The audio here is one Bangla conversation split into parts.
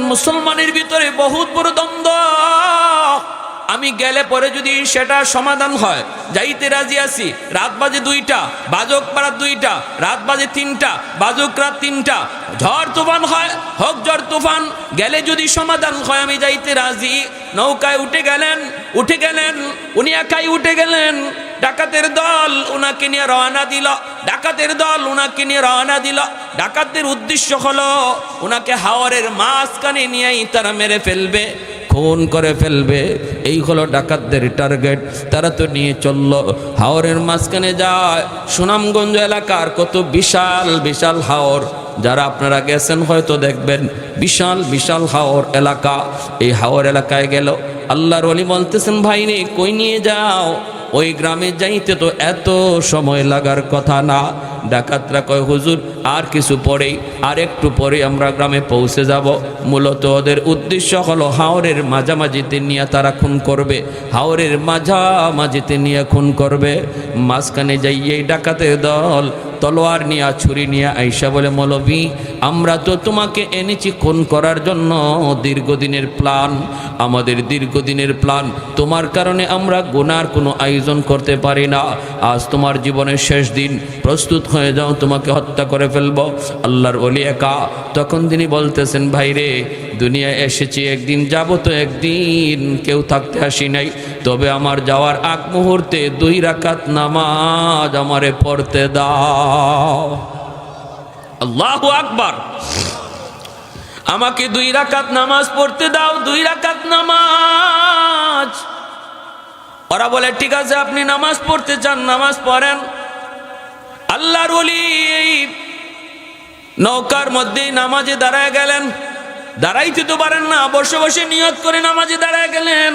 মুসলমানের ভিতরে বহুত বড় দ্বন্দ্ব। আমি গেলে পরে যদি সেটা সমাধান হয়, যাইতে রাজি আছি। রাত বাজে 2টা, বাজক রাত 2টা, রাত বাজে 3টা, বাজক রাত 3টা, ঝড় তুফান হয়, হোক ঝড় তুফান, গেলে যদি সমাধান হয় আমি যাইতে রাজি। নৌকায় উঠে গেলেন, উনি একাই উঠে গেলেন। ডাকাতের দল উনাকে নিয়ে রওনা দিল। ডাকাতদের উদ্দেশ্য হলো উনাকে হাওরের মাঝখানে নিয়েই তারা মেরে ফেলবে, খুন করে ফেলবে। এই হলো ডাকাতদের টার্গেট। তারা তো নিয়ে চললো, হাওরের মাঝখানে যায়। সুনামগঞ্জ এলাকার কত বিশাল বিশাল হাওর, যারা আপনারা গেছেন হয়তো দেখবেন, বিশাল বিশাল হাওর এলাকা। এই হাওর এলাকায় গেল, আল্লাহর ওলি বলতেছেন, ভাই রে কই নিয়ে যাও? ওই গ্রামে যাইতে তো এত সময় লাগার কথা না। ডাকাতরা কয়, হুজুর আর কিছু পরেই, আর একটু পরে আমরা গ্রামে পৌঁছে যাব। মূলত ওদের উদ্দেশ্য হলো হাওরের মাঝামাঝিতে নিয়ে তারা খুন করবে, হাওরের মাঝামাঝিতে নিয়ে খুন করবে। মাঝখানে যাইয়ে ডাকাতের দল তলোয়ার নিয়ে, ছুরি নিয়ে আইসা বলে, মৌলভী আমরা তো তোমাকে এনেছি খুন করার জন্য। দীর্ঘদিনের প্ল্যান, আমাদের দীর্ঘদিনের প্ল্যান। তোমার কারণে আমরা গুনার কোনো আয়োজন করতে পারি না। আজ তোমার জীবনের শেষ দিন, প্রস্তুত হয়ে যাও, তোমাকে হত্যা করে ফেলবো। আল্লাহর ওলি একা। তখন তিনি বলতেছেন, ভাই রে দুনিয়ায় এসেছি একদিন, যাব তো একদিন, কেউ থাকতে আসি নাই। তবে আমার যাওয়ার আগ মুহূর্তে 2 রাকাত নামাজ আমারে পড়তে দাও। আল্লাহু আকবার। আমাকে 2 রাকাত নামাজ পড়তে দাও, 2 রাকাত নামাজ। ওরা বলে, ঠিক আছে আপনি নামাজ পড়তে চান, নামাজ পড়েন। আল্লাহর ওলি এই নৌকার মধ্যে নামাজে দাঁড়ায় গেলেন। দাঁড়াইতে তো পারেন না, বসে বসে নিয়ত করে নামাজে দাঁড়ায় গেলেন।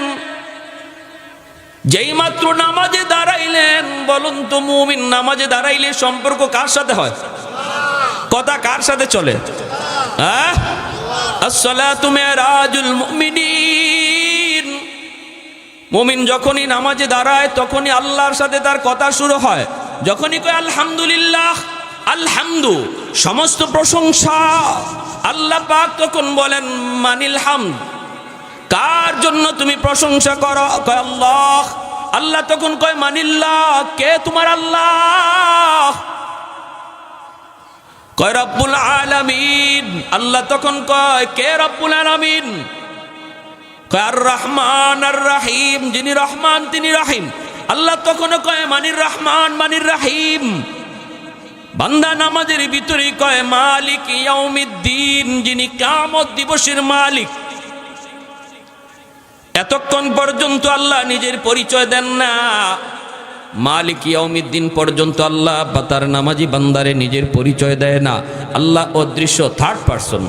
যেই মাত্র নামাজে দাঁড়াইলেন, বলুন তো মুমিন নামাজে দাঁড়াইলে সম্পর্ক কার সাথে হয়? কথা কার সাথে চলে? আসসালাতু মিরাজুল মুমিনিন। মুমিন যখনই নামাজে দাঁড়ায় তখনই আল্লাহর সাথে তার কথা শুরু হয়। যখনই কয় আলহামদুলিল্লাহ, আলহামদু সমস্ত প্রশংসা আল্লাহ পাক, তখন বলেন মানিল হামদ, কার জন্য তুমি প্রশংসা করো? কয় আল্লাহ। আল্লাহ তখন কয় মানিল্লাহ, কে তোমার আল্লাহ? কয় রব্বুল আলামিন। আল্লাহ তখন কয়, কে রব্বুল আলামিন? কয় আর রহমান আর রাহিম, যিনি রহমান তিনি রাহিম। আল্লাহ তখন কয় মানির রহমান মানির রাহিম। বান্দা নামাজের ভিতরে কয় মালিক ইয়াউমিদ্দিন, যিনি কিয়ামত দিবসের মালিক। এতক্ষণ পর্যন্ত আল্লাহ নিজের পরিচয় দেন না। মালিক ইয়াউমিদ্দিন পর্যন্ত আল্লাহ বা তার নামাজি বান্দারে নিজের পরিচয় দেয় না। আল্লাহ অদৃশ্য, থার্ড পারসন।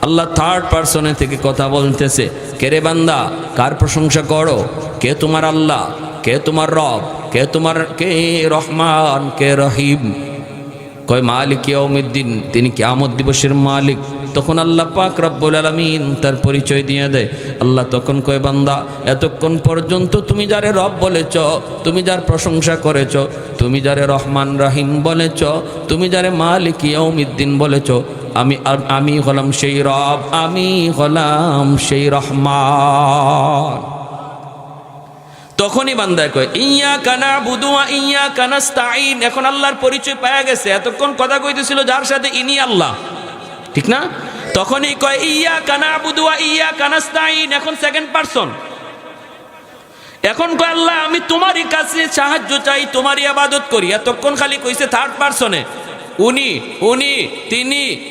আল্লাহ থার্ড পারসনে থেকে কথা বলতেছে, কে রে বান্দা কার প্রশংসা করো? কে তোমার আল্লাহ? কে তোমার রব? কে রহমান, কে রহিম? কয় মালিক ইয়াউমিদ্দিন, তিনি কিয়ামত দিবসের মালিক। তখন আল্লাহ পাক রব্বুল আলামিন তার পরিচয় দিয়ে দেয়। আল্লাহ তখন কয়, বান্দা এতক্ষণ পর্যন্ত তুমি যারে রব বলেছ, তুমি যার প্রশংসা করেছ, তুমি যারে রহমান রাহিম বলেছ, তুমি যারে মালিক ইয়াউমিদ্দিন বলেছ, আমি হলাম সেই রব, আমি হলাম সেই রহমান। তখনই বান্দা কয় ইয়্যাকা না'বুদু ওয়া ইয়্যাকা নাস্তাঈন। এখন আল্লাহর পরিচয় পাওয়া গেছে। এতক্ষণ কথা কইতেছিল যার সাথে, ইনি আল্লাহ, ঠিক না? তখনই কয় ইয়্যাকা না'বুদু ওয়া ইয়্যাকা নাস্তাঈন। এখন সেকেন্ড পারসন। এখন কয় আল্লাহ আমি তোমারই কাছে সাহায্য চাই, তোমারই ইবাদত করি। এতক্ষণ খালি কইছে থার্ড পারসনে, উনি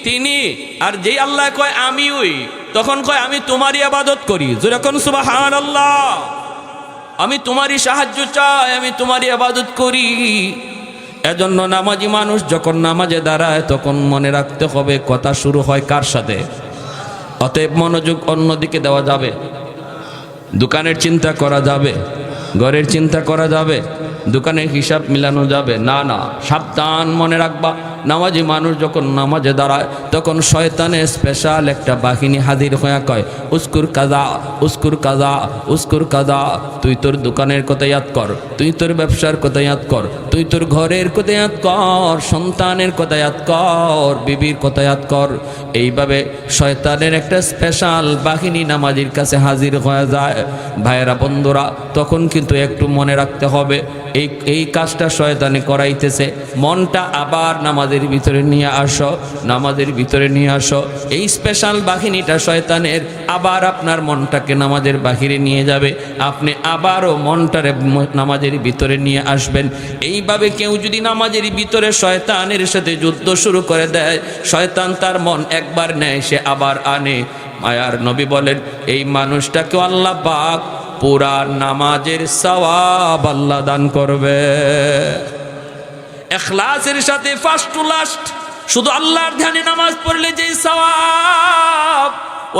তিনি। আর যেই আল্লাহ কয় আমি ওই, তখন কয় আমি তোমারই ইবাদত করি। যখন সুবহানাল্লাহ, আমি তোমারই সাহায্য চাই, আমি তোমারই ইবাদত করি। এজন্য নামাজি মানুষ যখন নামাজে দাঁড়ায় তখন মনে রাখতে হবে কথা শুরু হয় কার সাথে। অতএব মনোযোগ অন্যদিকে দেওয়া যাবে। দোকানের চিন্তা করা যাবে, ঘরের চিন্তা করা যাবে, দোকানের হিসাব মিলানো যাবে না। সাবধান, মনে রাখবা নামাজি মানুষ যখন নামাজে দাঁড়ায় তখন শয়তানের স্পেশাল একটা বাহিনী হাজির হয়ে কয় উস্কুর কাজা উস্কুর কাজা উস্কুর কাজা, তুই তোর দোকানের কথা ইয়াদ কর, তুই তোর ব্যবসার কথা ইয়াদ কর, তুই তোর ঘরের কথা ইয়াদ কর, সন্তানের কথা ইয়াদ কর, বিবির কথা ইয়াদ কর। এইভাবে শয়তানের একটা স্পেশাল বাহিনী নামাজির কাছে হাজির হয়ে যায়। ভাইয়েরা বন্ধুরা, তখন কিন্তু একটু মনে রাখতে হবে এই কাজটা শয়তানি করাইতেছে। মনটা আবার নামাজের ভিতরে নিয়ে আসো, নামাজের ভিতরে নিয়ে আসো। এই স্পেশাল বাহিনীটা শয়তানের আবার আপনার মনটাকে নামাজের বাহিরে নিয়ে যাবে, আপনি আবারও মনটারে নামাজের ভিতরে নিয়ে আসবেন। এইভাবে কেউ যদি নামাজের ভিতরে শয়তানের সাথে যুদ্ধ শুরু করে দেয়, শয়তান তার মন একবার নেয়, সে আবার আনে। মায়ার নবী বলেন এই মানুষটাকে আল্লাহ পাক পুরা নামাজের সওয়াব আল্লাহ দান করবে। ইখলাসের সাথে ফার্স্ট টু লাস্ট শুধু আল্লাহর ধ্যানে নামাজ পড়লে যে সওয়াব,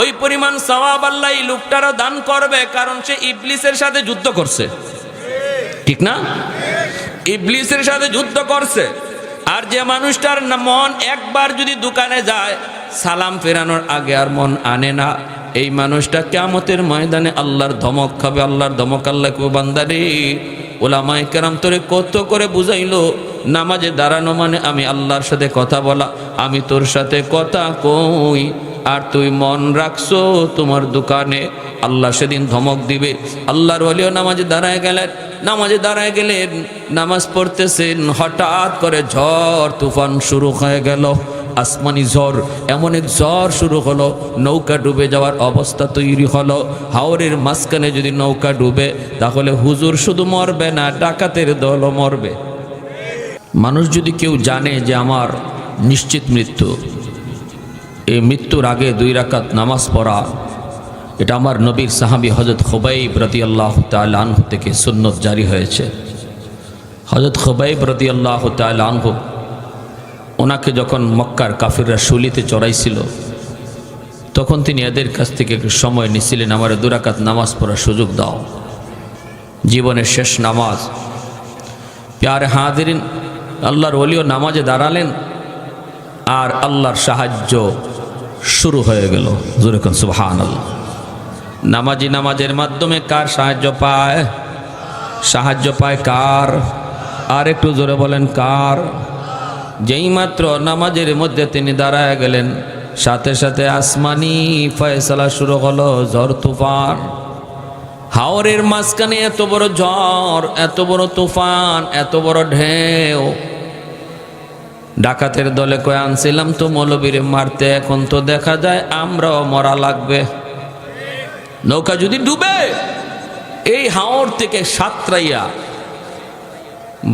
ওই পরিমাণ সওয়াব আল্লাহ এই লোকটারও দান করবে, কারণ সে ইবলিসের সাথে যুদ্ধ করছে, ঠিক না? ইবলিসের সাথে যুদ্ধ করছে। আর যে মানুষটার মন একবার যদি দোকানে যায়, সালাম ফেরানোর আগে আর মন আনে না, এই মানুষটা কিয়ামতের ময়দানে আল্লাহর ধমক খাবে। আল্লাহর ধমক আল্লাহ কো বান্দারে, ওলামায়ে কেরাম তোরে কত করে বুঝাইলো নামাজে দাঁড়ানো মানে আমি আল্লাহর সাথে কথা বলা, আমি তোর সাথে কথা কই, আর তুই মন রাখছো তোমার দোকানে। আল্লাহ সেদিন ধমক দিবে। আল্লাহর ওলিও নামাজে দাঁড়ায় গেলেন, নামাজে দাঁড়ায় গেলেন, নামাজ পড়তেছেন, হঠাৎ করে ঝড় তুফান শুরু হয়ে গেল, আসমানি ঝড়, এমন এক ঝড় শুরু হলো, নৌকা ডুবে যাওয়ার অবস্থা তৈরি হলো। হাওরের মাঝখানে যদি নৌকা ডুবে, তাহলে হুজুর শুধু মরবে না, ডাকাতের দলও মরবে। মানুষ যদি কেউ জানে যে আমার নিশ্চিত মৃত্যু, এই মৃত্যুর আগে 2 রাকাত নামাজ পড়া, এটা আমার নবীর সাহাবী হযরত খুবাইব রাদিয়াল্লাহু তাআলা আনহু থেকে সুন্নত জারি হয়েছে। হযরত খুবাইব রাদিয়াল্লাহু তাআলা আনহু, ওনাকে যখন মক্কার কাফিররা শুলিতে চড়াইছিল, তখন তিনি এদের কাছ থেকে একটু সময় নিছিলেন, আমার 2 রাকাত নামাজ পড়ার সুযোগ দাও, জীবনের শেষ নামাজ। প্যারে হাজিরিন, আল্লাহর ওলিও নামাজে দাঁড়ালেন, আর আল্লাহর সাহায্য শুরু হয়ে গেল। জোরে কোন সুবহানাল্লাহ। নামাজি নামাজের মাধ্যমে কার সাহায্য পায়? সাহায্য পায় কার? আর একটু জোরে বলেন কার? যেই মাত্র নামাজের মধ্যে তিনি দাঁড়ায় গেলেন, সাথে সাথে আসমানি ফয়সালা শুরু হলো, ঝড় তুফান। হাওরের মাঝখানে এত বড় ঝড়, এত বড় তুফান, এত বড় ঢেউ। ডাকাতের দলে কয়ে আনছিলাম তো মৌলবীরে মারতে, এখন তো দেখা যায় আমরাও মরা লাগবে। নৌকা যদি ডুবে, এই হাওর থেকে সাতরাইয়া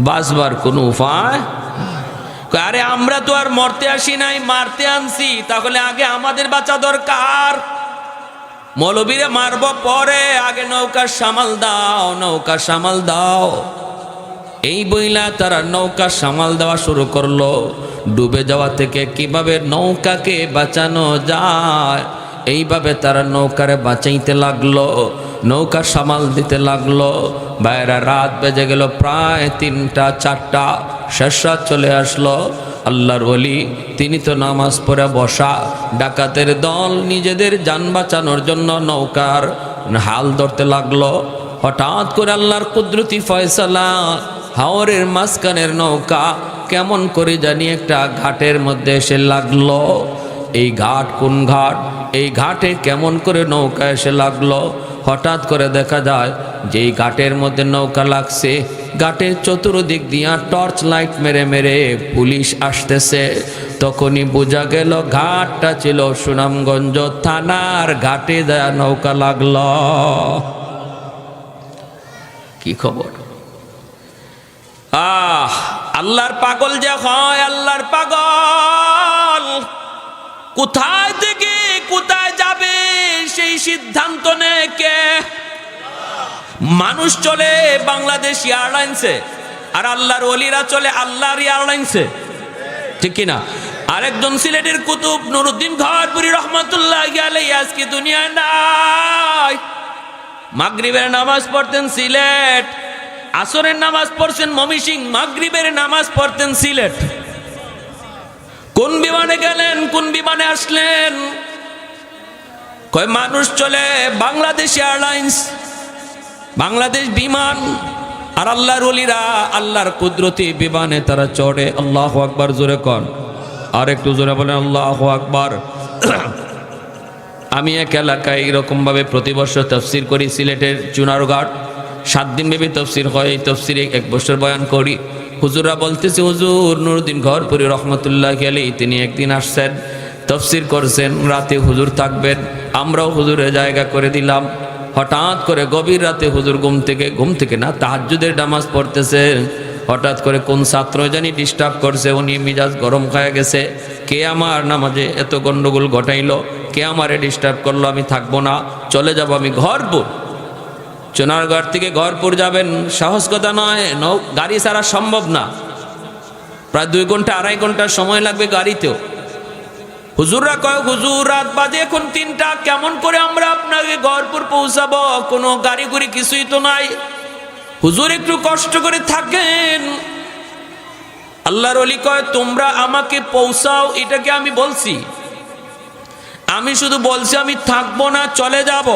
বাঁচবার কোনো উপায়? আরে আমরা তো আর মরতে আসি নাই, মারতে আনছি, তাহলে আগে আমাদের বাঁচা দরকার। মৌলবীরে মারব পরে, আগে নৌকা সামাল দাও, নৌকা সামাল দাও। এই বইলা তারা নৌকা সামাল দেওয়া শুরু করলো। ডুবে যাওয়া থেকে কিভাবে নৌকাকে বাঁচানো যায়, এইভাবে তারা নৌকারে বাঁচাইতে লাগলো, নৌকা সামাল দিতে লাগলো। বাইরা রাত বেজে গেল প্রায় 3টা 4টা, শেষ রাত চলে আসলো। আল্লাহর ওলি তিনি তো নামাজ পড়ে বসা, ডাকাতের দল নিজেদের যান বাঁচানোর জন্য নৌকার হাল ধরতে লাগলো। হঠাৎ করে আল্লাহর কুদরতি ফয়সালা, হাওরের মাঝখানের নৌকা কেমন করে জানি একটা ঘাটের মধ্যে এসে লাগলো। এই ঘাট কোন ঘাট? এই ঘাটে কেমন করে নৌকা এসে লাগলো? হঠাৎ করে দেখা যায় যেই ঘাটের মধ্যে নৌকা লাগছে, ঘাটের চতুর্দিক দিয়া টর্চ লাইট মেরে মেরে পুলিশ আসতেছে। তখনই বোঝা গেল ঘাটটা ছিল সুনামগঞ্জ থানার ঘাটে দেয়া নৌকা লাগলো। কি খবর? আল্লাহর পাগল যে হয়, আল্লাহর পাগল কোথায় থেকে কোথায় যাবে সেই সিদ্ধান্ত নেয় কে? মানুষ চলে বাংলাদেশ এয়ারলাইন্সে, আর আল্লাহর ওলিরা চলে আল্লাহর এয়ারলাইন্সে, ঠিক কিনা? আরেকজন সিলেটের কুতুব নুরউদ্দিন ঘরপুরি রহমাতুল্লাহি আলাইহি আজকে দুনিয়ায় নাই। মাগরিবের নামাজ পড়তেন সিলেট, আসরের নামাজ পড়ছেন ময়মনসিংহ, মাগরিবের নামাজ পড়তেন সিলেট। কোন বিমানে গেলেন, কোন বিমানে আসলেন? কয় মানুষ চলে বাংলাদেশ এয়ারলাইন্স, বাংলাদেশ বিমান। আর আল্লাহর ওলিরা আল্লাহর কুদরতি বিমানে তারা চড়ে। আল্লাহু আকবার, জোরে কন, আর একটু জোরে বলেন আল্লাহু আকবার। আমি এক এলাকায় এরকমভাবে প্রতি বছর তফসির করি, সিলেটের চুনারঘাট 7 দিন ব্যাপী তফসির হয়। এই তফসিরে 1 বছর বয়ান করি। হুজুররা বলতেছে, হুজুর নুরুদ্দিন ঘরপুরি রহমতুল্লাহ আলাইহি তিনি একদিন আসছেন, তফসির করছেন, রাতে হুজুর থাকবেন। আমরাও হুজুরের জায়গা করে দিলাম। হঠাৎ করে গভীর রাতে হুজুর ঘুম থেকে না, তাহাজ্জুদের নামাজ পড়তেছে। হঠাৎ করে কোন ছাত্র জানি ডিস্টার্ব করছে, উনি মিজাজ গরম খায় গেছে। কে আমার নামাজে এত গন্ডগোল ঘটাইলো, কে আমারে ডিস্টার্ব করলো, আমি থাকবো না, চলে যাব আমি ঘরপুর। চুনারগড় থেকে ঘরপুর যাবেন সাহস কথা নয়, গাড়ি ছাড়া সম্ভব না। প্রায় 2 ঘন্টা 2.5 ঘন্টা সময় লাগবে গাড়িতেও। হুজুররা কয়, হুজুর রাত বাজে এখন 3টা, কেমন করে আমরা আপনাকে ঘরপুর পৌঁছাবো? কোনো গাড়ি গুড়ি কিছুই তো নাই। হুজুর একটু কষ্ট করে থাকেন। আল্লাহর ওলি কয়, তোমরা আমাকে পৌঁছাও এটাকে আমি বলছি? আমি শুধু বলছি আমি থাকবো না, চলে যাব।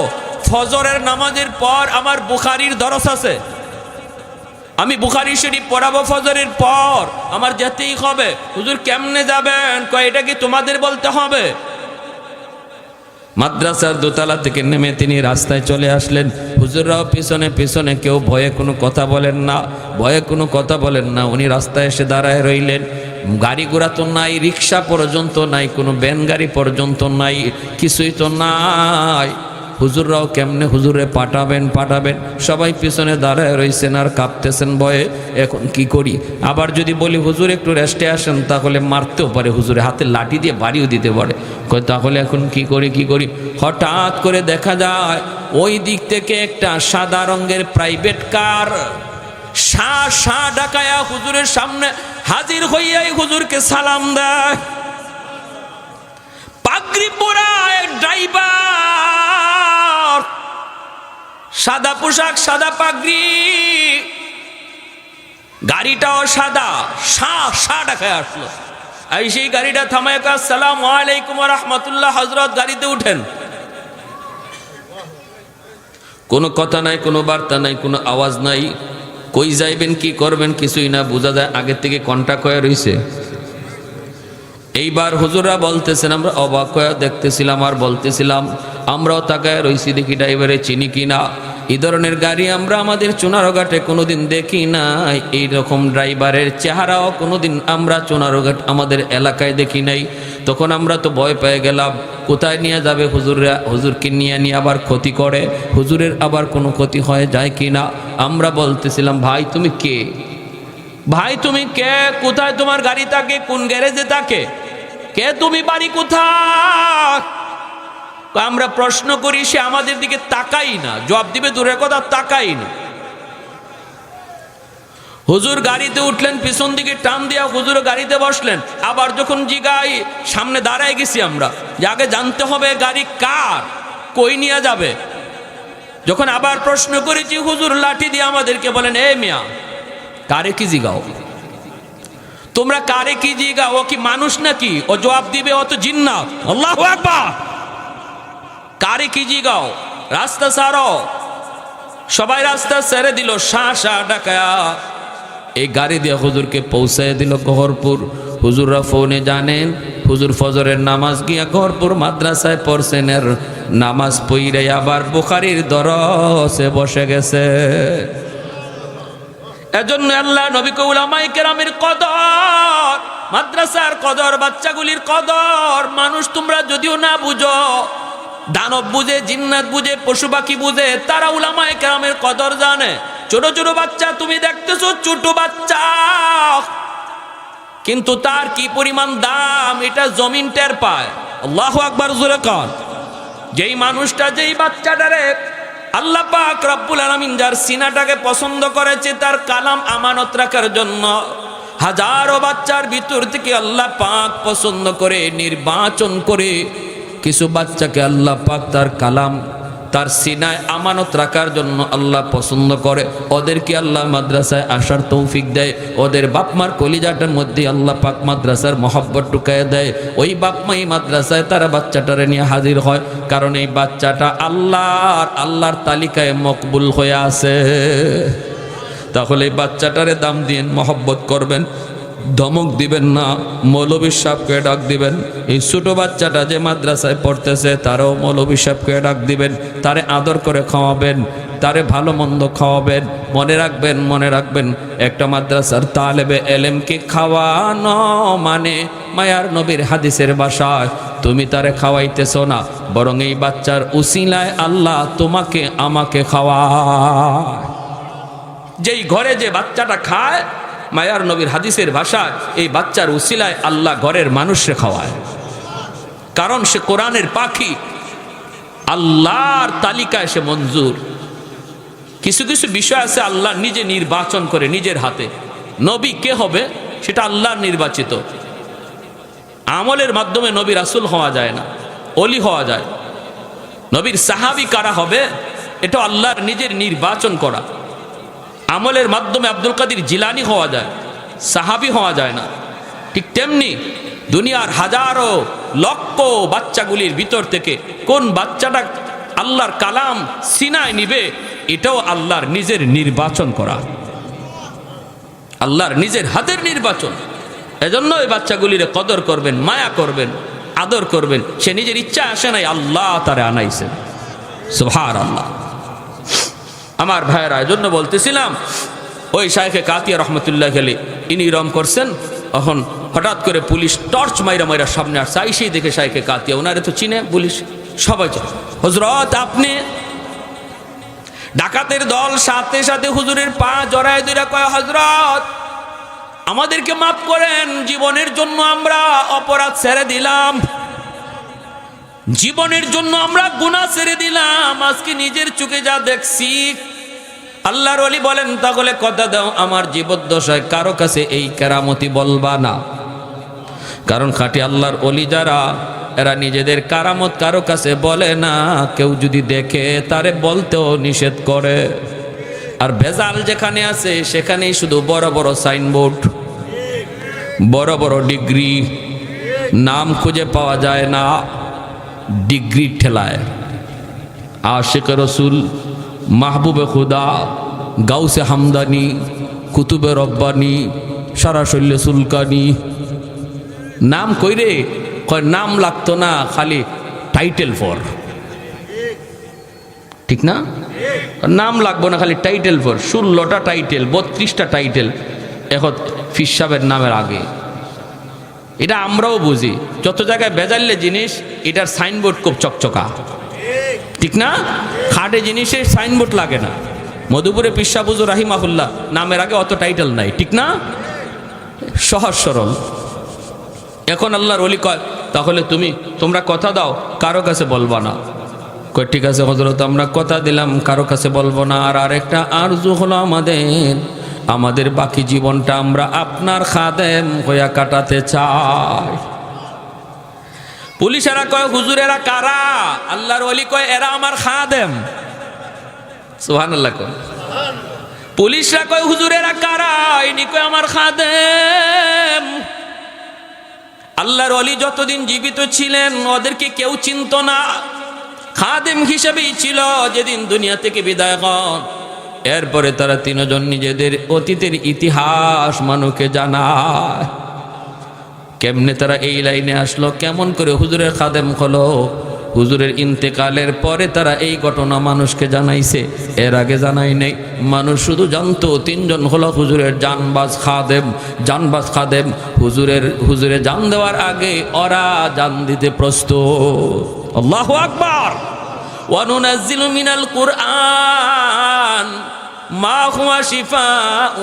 ফজরের নামাজের পর আমার বুখারীর দরস আছে, আমি বুখারী শরীফ পড়াবো ফজরের পর, আমার যেতেই হবে। হুজুর কেমনে যাবেন? কয়, এটা কি তোমাদের বলতে হবে? মাদ্রাসার দোতলা থেকে নেমে তিনি রাস্তায় চলে আসলেন। হুজুররাও পিছনে পিছনে, কেউ ভয়ে কোনো কথা বলেন না, ভয়ে কোনো কথা বলেন না। উনি রাস্তায় এসে দাঁড়ায় রইলেন। গাড়ি ঘোড়া তো নাই, রিক্সা পর্যন্ত নাই, কোনো ভ্যান গাড়ি পর্যন্ত নাই, কিছুই তো নাই। হুজুররাও কেমনে হুজুরে পাঠাবেন। সবাই পিছনে দাঁড়ায় রইছেন আর কাঁপতেছেন ভয়ে। এখন কি করি? আবার যদি বলি হুজুর একটু রেস্টে আসেন, তাহলে মারতেও পারে, হুজুরে হাতে লাঠি দিয়ে বাড়িও দিতে পারে। কই তাহলে এখন কি করি? হঠাৎ করে দেখা যায় ওই দিক থেকে একটা সাদা রঙের প্রাইভেট কার শা ডাকায়া হুজুরের সামনে হাজির হইয়াই হুজুরকে সালাম দেয়। পাগড়ি পরা এক ড্রাইভার, সাদা পোশাক, সাদা পাগড়ি, গাড়িটাও সাদা, শা ডাকায় আসলো। এই সেই গাড়িটা থামায়, আসসালামু আলাইকুম ওয়া রাহমাতুল্লাহ, হযরত গাড়িতে উঠেন। কোনো কথা নাই, কোনো বার্তা নাই, কোনো আওয়াজ নাই। কই যাইবেন, কি করবেন কিছুই না বোঝা যায়। আগের থেকে কন্টাক্ট হয়ে রইছে। এইবার হুজুররা বলতেছেন, আমরা অবাক হয়ে দেখতেছিলাম আর বলতেছিলাম, আমরাও তাকায় রইছি, দেখি ড্রাইভারে চিনি কিনা। এই ধরনের গাড়ি আমরা আমাদের চুনারঘাটে কোনোদিন দেখি নাই। এইরকম ড্রাইভারের চেহারাও কোনোদিন আমরা চুনারঘাট আমাদের এলাকায় দেখি নাই। তখন আমরা তো ভয় পেয়ে গেলাম, কোথায় নিয়ে যাবে হুজুররা, হুজুরকে নিয়ে আবার ক্ষতি করে, হুজুরের আবার কোনো ক্ষতি হয়ে যায় কি না। আমরা বলতেছিলাম, ভাই তুমি কে? ভাই তুমি কে? কোথায় তোমার গাড়ি থাকে? কোন গ্যারেজে থাকে? কে তুমি? বাড়ি কোথায়? আমরা প্রশ্ন করি, সে আমাদের দিকে তাকাই না, জবাব দিবে দূরের কথা, তাকাই না। হুজুর গাড়িতে উঠলেন, পিছন দিকে টান দিয়া হুজুর গাড়িতে বসলেন। আবার যখন জিগাই, সামনে দাঁড়ায় গেছি আমরা, যে আগে জানতে হবে গাড়ি কার, কই নিয়ে যাবে। যখন আবার প্রশ্ন করেছি, হুজুর লাঠি দিয়ে আমাদেরকে বলেন, এ মিয়া, কারে কি জিগাও? তোমরা কারে কি জিগাও? ও কি মানুষ নাকি? ও জবাব দিবে, ও তো জিন্নাত। আল্লাহু আকবার। কারে কি জিগাও? রাস্তা ছাড়ো। সবাই রাস্তা ছেড়ে দিল, শা ডাকায়া এই গাড়ি দিয়ে হুজুরকে পৌঁছায় দিল ঘরপুর। হুজুররা ফোনে জানেন হুজুর ফজরের নামাজ গিয়া ঘরপুর মাদ্রাসায় পড়ছেন, এর নামাজ পইরে আবার বুখারীর দরসে বসে গেছে। এজন্য আল্লাহ নবী কে উলামায়ে কেরামের কদর, মাদ্রাসার কদর, বাচ্চাগুলির কদর। মানুষ তোমরা যদিও না বুঝো, দানব বুঝে, জিন্নাত বুঝে, পশু পাখি বুঝে, তারা উলামায়ে কেরামের কদর জানে। ছোট ছোট বাচ্চা তুমি দেখতেছো, ছোট বাচ্চা, কিন্তু তার কি পরিমাণ দাম এটা জমিন টের পায়। আল্লাহু আকবার জোরে কর। যেই মানুষটা, যেই বাচ্চাটারে আল্লাহ পাক রব্বুল আলামিন যার সিনাটাকে পছন্দ করেছে, তার কালাম আমানত রাখার জন্য হাজারো বাচ্চার ভিতর থেকে আল্লাহ পাক পছন্দ করে নির্বাচন করে কিছু বাচ্চাকে আল্লাহ পাক তার কালাম তার সিনায় আমানত রাখার জন্য আল্লাহ পছন্দ করে, ওদেরকে আল্লাহ মাদ্রাসায় আসার তৌফিক দেয়। ওদের বাপমার কলিজাটার মধ্যে আল্লাহ পাক মাদ্রাসার মহব্বত ঢুকায় দেয়। ওই বাপমাই মাদ্রাসায় তারা বাচ্চাটারে নিয়ে হাজির হয়, কারণ এই বাচ্চাটা আল্লাহর তালিকায় মকবুল হয়ে আছে। তাহলে এই বাচ্চাটারে দাম দিয়ে মহব্বত করবেন, ধমক দিবেন না, মৌলবী সাহেবকে ডাক দিবেন। এই ছোট বাচ্চাটা যে মাদ্রাসায় পড়তেছে তারও মৌলবী সাহেবকে ডাক দিবেন, তারে আদর করে খাওয়াবেন, তারে ভালো মন্দ খাওয়াবেন। মনে রাখবেন একটা মাদ্রাসার তালেবে এলেমকে খাওয়ানো মানে মায়ার নবীর হাদিসের ভাষায় তুমি তারে খাওয়াইতেছ না, বরং এই বাচ্চার উসিলায় আল্লাহ তোমাকে আমাকে খাওয়ায়। যেই ঘরে যে বাচ্চাটা খায়, মায়ার নবীর হাদিসের ভাষায় এই বাচ্চার উসিলায় আল্লাহ ঘরের মানুষকে খাওয়ায়, কারণ সে কোরআনের পাখি, আল্লাহর তালিকায় সে মঞ্জুর। কিছু কিছু বিষয় আছে আল্লাহ নিজে নির্বাচন করে নিজের হাতে। নবী কে হবে সেটা আল্লাহর নির্বাচিত। আমলের মাধ্যমে নবী রাসূল হওয়া যায় না, ওলি হওয়া যায়। নবীর সাহাবী কারা হবে এটা আল্লাহর নিজের নির্বাচন করা। আমলের মাধ্যমে আব্দুল কাদের জিলানী হওয়া যায়, সাহাবী হওয়া যায় না। ঠিক তেমনি দুনিয়ার হাজারো লক্ষ বাচ্চাগুলির ভিতর থেকে কোন বাচ্চাটা আল্লাহর কালাম সিনায় নিবে এটাও আল্লাহর নিজের নির্বাচন করা, আল্লাহর নিজের হাতের নির্বাচন। এজন্য এই বাচ্চাগুলির কদর করবেন, মায়া করবেন, আদর করবেন। সে নিজের ইচ্ছা আসে নাই, আল্লাহ তারে আনাইছেন। সুবহানাল্লাহ। আমার ভাইয়েরা, এজন্য বলতেছিলাম ওই শাইখে কাতিয়া রহমতুল্লাহ আলাইহি ইনি রম করছেন। এখন হঠাৎ করে পুলিশ টর্চ মাইরা সামনে আসছে, আইসেই দেখে শাইখে কাতিয়া, ওনারে তো চিনে পুলিশ, সবাই চায় হযরত আপনি। ডাকাতের দল সাথে সাথে হুজুরের পা জড়ায় ধরে কয়, হযরত আমাদেরকে মাফ করেন, জীবনের জন্য আমরা অপরাধ ছেড়ে দিলাম, জীবনের জন্য আমরা গুনাহ ছেড়ে দিলাম, আজকে নিজের চোখে যা দেখছি। আল্লাহর ওলি বলেন, তাহলে কথা দাও আমার জীবদ্দশায় কারো কাছে এই কেরামতি বলবা না। কারণ খাঁটি আল্লাহর ওলি যারা, এরা নিজেদের কারামত কারো কাছে বলে না। কেউ যদি দেখে তারে বলতেও নিষেধ করে। আর ভেজাল যেখানে আছে সেখানেই শুধু বড় বড় সাইনবোর্ড, বড় বড় ডিগ্রি, নাম খুঁজে পাওয়া যায় না, ডিগ্রি ঠেলায়। আশিক রসুল, মাহবুবে খুদা, গাউসে হামদানি, কুতুবে রব্বানি, সারা শৈল্য সুলকানি, নাম কইরে কয় নাম লাগতো না, খালি টাইটেল ফর। ঠিক না? নাম লাগবো না, খালি টাইটেল ফর। 16টা টাইটেল, 32টা টাইটেল এখন ফিস সাহেবের নামের আগে। এটা আমরাও বুঝি, যত জায়গায় বেজাল্লে জিনিস এটার সাইনবোর্ড খুব চকচকা। ঠিক না? খাটে জিনিসের সাইনবোর্ড লাগে না। মধুপুরে পিসা বুজুর রাহিমাহুল্লাহ নামের আগে অত টাইটেল নাই। ঠিক না? সহজ সরল। এখন আল্লাহর ওলি কয়, তাহলে তোমরা কথা দাও কারো কাছে বলবা না। কয় ঠিক আছে হযরত, আমরা কথা দিলাম কারো কাছে বলবো না। আর আরেকটা আরজু হলো আমাদের বাকি জীবনটা আমরা আপনার খাদেম হইয়া কাটাতে চাই। পুলিশেরা কয়, হুজুরেরা কারা? আল্লাহর ওলি কয়, এরা আমার খাদেম। সুবহানাল্লাহ কয়। পুলিশরা কয়, হুজুরেরা কারা? ইনি কয়, আমার খাদেম। আল্লাহর ওলি যতদিন জীবিত ছিলেন ওদেরকে কেউ চিনত না, খাদেম হিসেবেই ছিল। যেদিন দুনিয়া থেকে বিদায় হন, এরপরে তারা তিনজন নিজেদের অতীতের ইতিহাস মানুষকে জানায়। কেমনে তারা এই লাইনে আসলো, কেমন করে হুজুরের খাদেম হলো, হুজুরের ইন্তেকালের পরে তারা এই ঘটনা মানুষকে জানাইছে, এর আগে জানাই নাই। মানুষ শুধু জানতো তিনজন হলো হুজুরের জানবাজ খাদেম। হুজুরে জান দেওয়ার আগে ওরা জান দিতে প্রস্তুত। আল্লাহু আকবার। ওয়া নুনাজ্জিলু মিনাল কুরআন মা হুয়া শিফাউ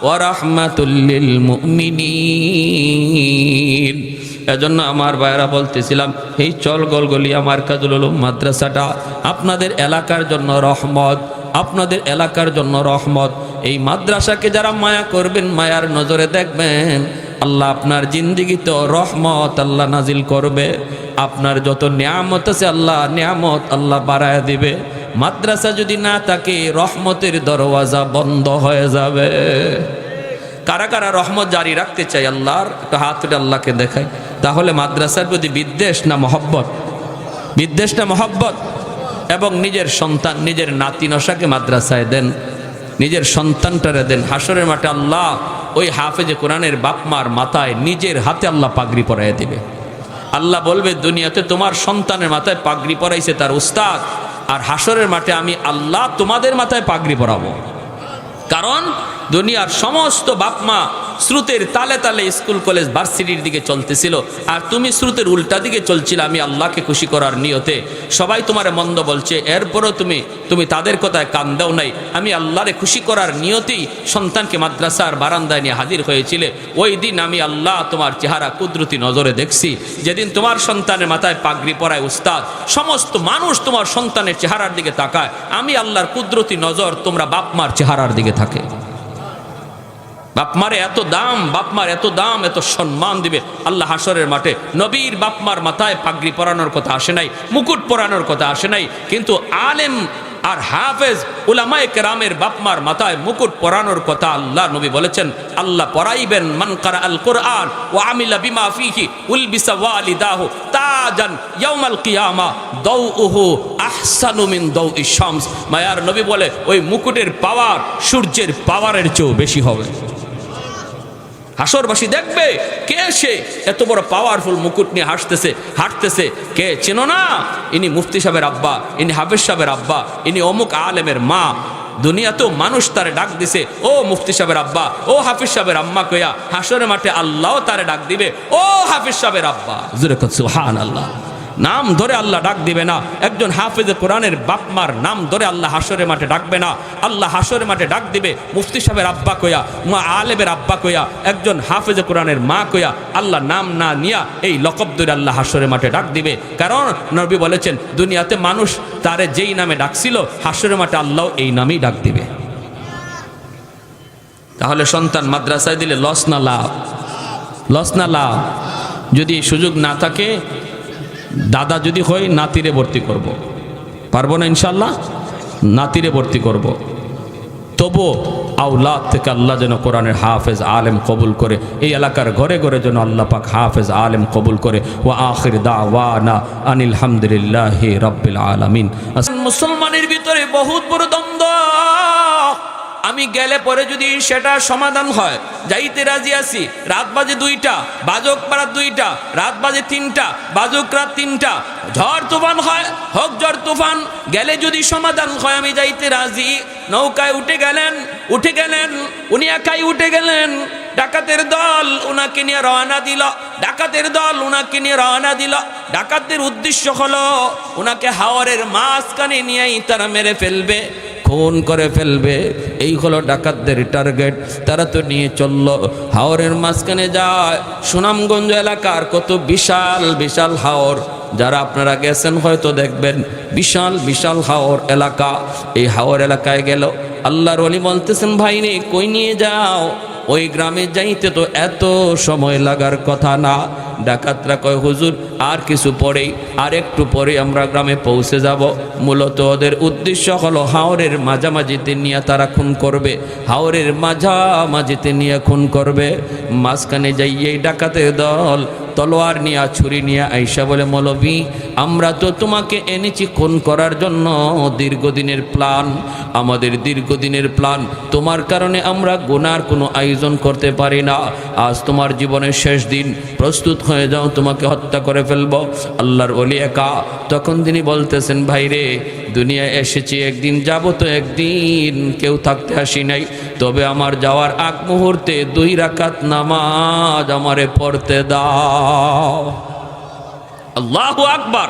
ওয়া রাহমাতুল লিল মুমিনিন। এজন্য আমার ভাইরা বলতেছিলাম, এই চল গলগলিয়া মার্কাজুল উলুম মাদ্রাসাটা আপনাদের এলাকার জন্য রহমত, আপনাদের এলাকার জন্য রহমত। এই মাদ্রাসাকে যারা মায়া করবেন, মায়ার নজরে দেখবেন, আল্লাহ আপনার জিন্দিগিতে রহমত আল্লাহ নাজিল করবে। আপনার যত নিয়ামত আছে আল্লাহ নিয়ামত আল্লাহ বাড়ায় দিবে। মাদ্রাসা যদি না থাকে রহমতের দরওয়াজা বন্ধ হয়ে যাবে। কারা কারা রহমত জারি রাখতে চাই আল্লাহর একটু হাত তুলে আল্লাহকে দেখাই। তাহলে মাদ্রাসার প্রতি বিদ্বেষ না মহব্বত? বিদ্বেষ না মহব্বত? এবং নিজের সন্তান নিজের নাতি নশাকে মাদ্রাসায় দেন, নিজের সন্তানটারে দেন। হাসরের মাঠে আল্লাহ ওই হাফেজে কোরআনের বাপ মার মাথায় নিজের হাতে আল্লাহ পাগড়ি পরাইয়া দিবে। আল্লাহ বলবে দুনিয়াতে তোমার সন্তানের মাথায় পাগড়ি পরাইছে তার উস্তাদ, আর হাসরের মাঠে আমি আল্লাহ তোমাদের মাথায় পাগড়ি পরাবো। কারণ দুনিয়ার সমস্ত বাপ মা স্রোতের তালে তালে স্কুল কলেজ ভার্সিটির দিকে চলতেছিল, আর তুমি স্রোতের উল্টা দিকে চলছিলে আমি আল্লাহকে খুশি করার নিয়তে। সবাই তোমার মন্দ বলছে, এরপরও তুমি তাদের কথায় কান দাও নাই। আমি আল্লাহরে খুশি করার নিয়তেই সন্তানকে মাদ্রাসার বারান্দায় নিয়ে হাজির হয়েছিলে। ওই দিন আমি আল্লাহ তোমার চেহারা কুদরতি নজরে দেখছি। যেদিন তোমার সন্তানের মাথায় পাগড়ি পরায় উস্তাদ, সমস্ত মানুষ তোমার সন্তানের চেহারার দিকে তাকায়, আমি আল্লাহর কুদরতি নজর তোমরা বাপমার চেহারার দিকে থাকে। বাপমারে এত দাম, বাপমার এত দাম, এত সম্মান দিবে আল্লাহ হাসরের মাঠে। নবীর বাপমার মাথায় পাগড়ি পরানোর কথা আসে নাই, মুকুট পরানোর কথা আসে নাই, কিন্তু আলেম আর হাফেজ উলামায়ে কেরামের বাপমার মাথায় মুকুট পরানোর কথা আল্লাহ নবী বলেছেন। আল্লাহ পরাইবেন মান কারা আল কোরআন ওয়া আমিলা বিমা ফিহি উলবিসা ওয়ালিদাহু তাজান ইয়াউমাল কিয়ামা দাউহু আহসানু মিন দাউইশ শামস। মায়ার নবী বলে ওই মুকুটের পাওয়ার সূর্যের পাওয়ারের চেয়েও বেশি হবে। হাসরবাসী দেখবে কে সে এত বড় পাওয়ারফুল মুকুট নিয়ে হাঁটতেছে। কে চেনো না? ইনি মুফতি সাহেবের আব্বা, ইনি হাফেজ সাহেবের আব্বা, ইনি অমুক আলেমের মা। দুনিয়াতেও মানুষ তারে ডাক দিছে ও মুফতি সাহেবের আব্বা, ও হাফিজ সাহেবের আম্মা কইয়া। হাসরের মাঠে আল্লাহ তারে ডাক দিবে ও হাফিজ সাহেবের আব্বা। সুবহানাল্লাহ। নাম ধরে আল্লাহ ডাক দিবে না। একজন হাফেজে কোরআনের বাপমার নাম ধরে আল্লাহ হাসরের মাঠে ডাকবে না। আল্লাহ হাসরের মাঠে ডাক দিবে মুফতি সাহেবের আব্বা কইয়া, মা আলেমের আব্বা কইয়া, একজন হাফেজে কোরআনের মা কইয়া। আল্লাহ নাম না নিয়া এই লকব ধরে আল্লাহ হাসরের মাঠে ডাক দিবে। কারণ নবী বলেছেন দুনিয়াতে মানুষ তারে যেই নামে ডাকছিল হাসরের মাঠে আল্লাহ এই নামেই ডাক দিবে। তাহলে সন্তান মাদ্রাসায় দিলে লস না লাভ? লস না লাভ? যদি সুযোগ না থাকে, দাদা যদি হয় নাতিরে ভর্তি করব, পারবো না ইনশাল্লাহ, নাতিরে ভর্তি করব। তবু আওলাদ থেকে আল্লাহ যেন কোরআনের হাফেজ আলেম কবুল করে, এই এলাকার ঘরে ঘরে যেন আল্লাহ পাক হাফেজ আলেম কবুল করে। ওয়া আখির দাওয়ানা আনিল হামদুলিল্লাহি রাব্বিল আলামিন। মুসলমানের ভিতরে বহুত বড় দ্বন্দ্ব। আমি গেলে পরে যদি সেটা সমাধান হয়, যাইতে রাজি আছি। রাত বাজে 2টা, বাজক পাড়া 2টা, রাত বাজে 3টা, বাজক রাত 3টা, ঝড় তুফান হয়, হোক ঝড় তুফান, গেলে যদি সমাধান হয় আমি যাইতে রাজি। নৌকায় উঠে গেলেন, উনি একাই উঠে গেলেন। ডাকাতের দল উনাকে নিয়ে রওনা দিল। ডাকাতদের উদ্দেশ্য হলো উনাকে হাওরের মাঝখানে নিয়েই তারা মেরে ফেলবে, খুন করে ফেলবে। এই হলো ডাকাতদের টার্গেট। তারা তো নিয়ে চলল হাওরের মাঝখানে যায়। সুনামগঞ্জ এলাকার কত বিশাল বিশাল হাওর, যারা আপনারা গেছেন হয়তো দেখবেন, বিশাল বিশাল হাওর এলাকা। এই হাওর এলাকায় গেল, আল্লাহর ওলি বলতেছেন ভাই রে কই নিয়ে যাও? ওই গ্রামে যাইতে তো এত সময় লাগার কথা না। ডাকাতরা কয় হুজুর আর কিছু পরেই, আর একটু পরে আমরা গ্রামে পৌঁছে যাব। মূলত ওদের উদ্দেশ্য হলো হাওরের মাঝামাঝিতে নিয়ে তারা খুন করবে, হাওরের মাঝামাঝিতে নিয়ে খুন করবে। মাঝখানে যাইয়েই ডাকাতের দল তলোয়ার নিয়ে ছুরি নিয়ে আইসা বলে মৌলভী আমরা তো তোমাকে এনেছি খুন করার জন্য, দীর্ঘদিনের প্ল্যান, আমাদের দীর্ঘদিনের প্ল্যান। তোমার কারণে আমরা গুনার কোনো আয়োজন করতে পারি না। আজ তোমার জীবনের শেষ দিন, প্রস্তুত হয়ে যাও, তোমাকে হত্যা করে ফেলব। আল্লাহর ওলি একা। তখন তিনি বলতেছেন ভাই রে দুনিয়া এসেছি একদিন, যাব তো একদিন, কেউ থাকতে আসি নাই। তবে আমার যাওয়ার আগ মুহূর্তে 2 রাকাত নামাজ আমারে পড়তে দাও। আল্লাহু আকবার।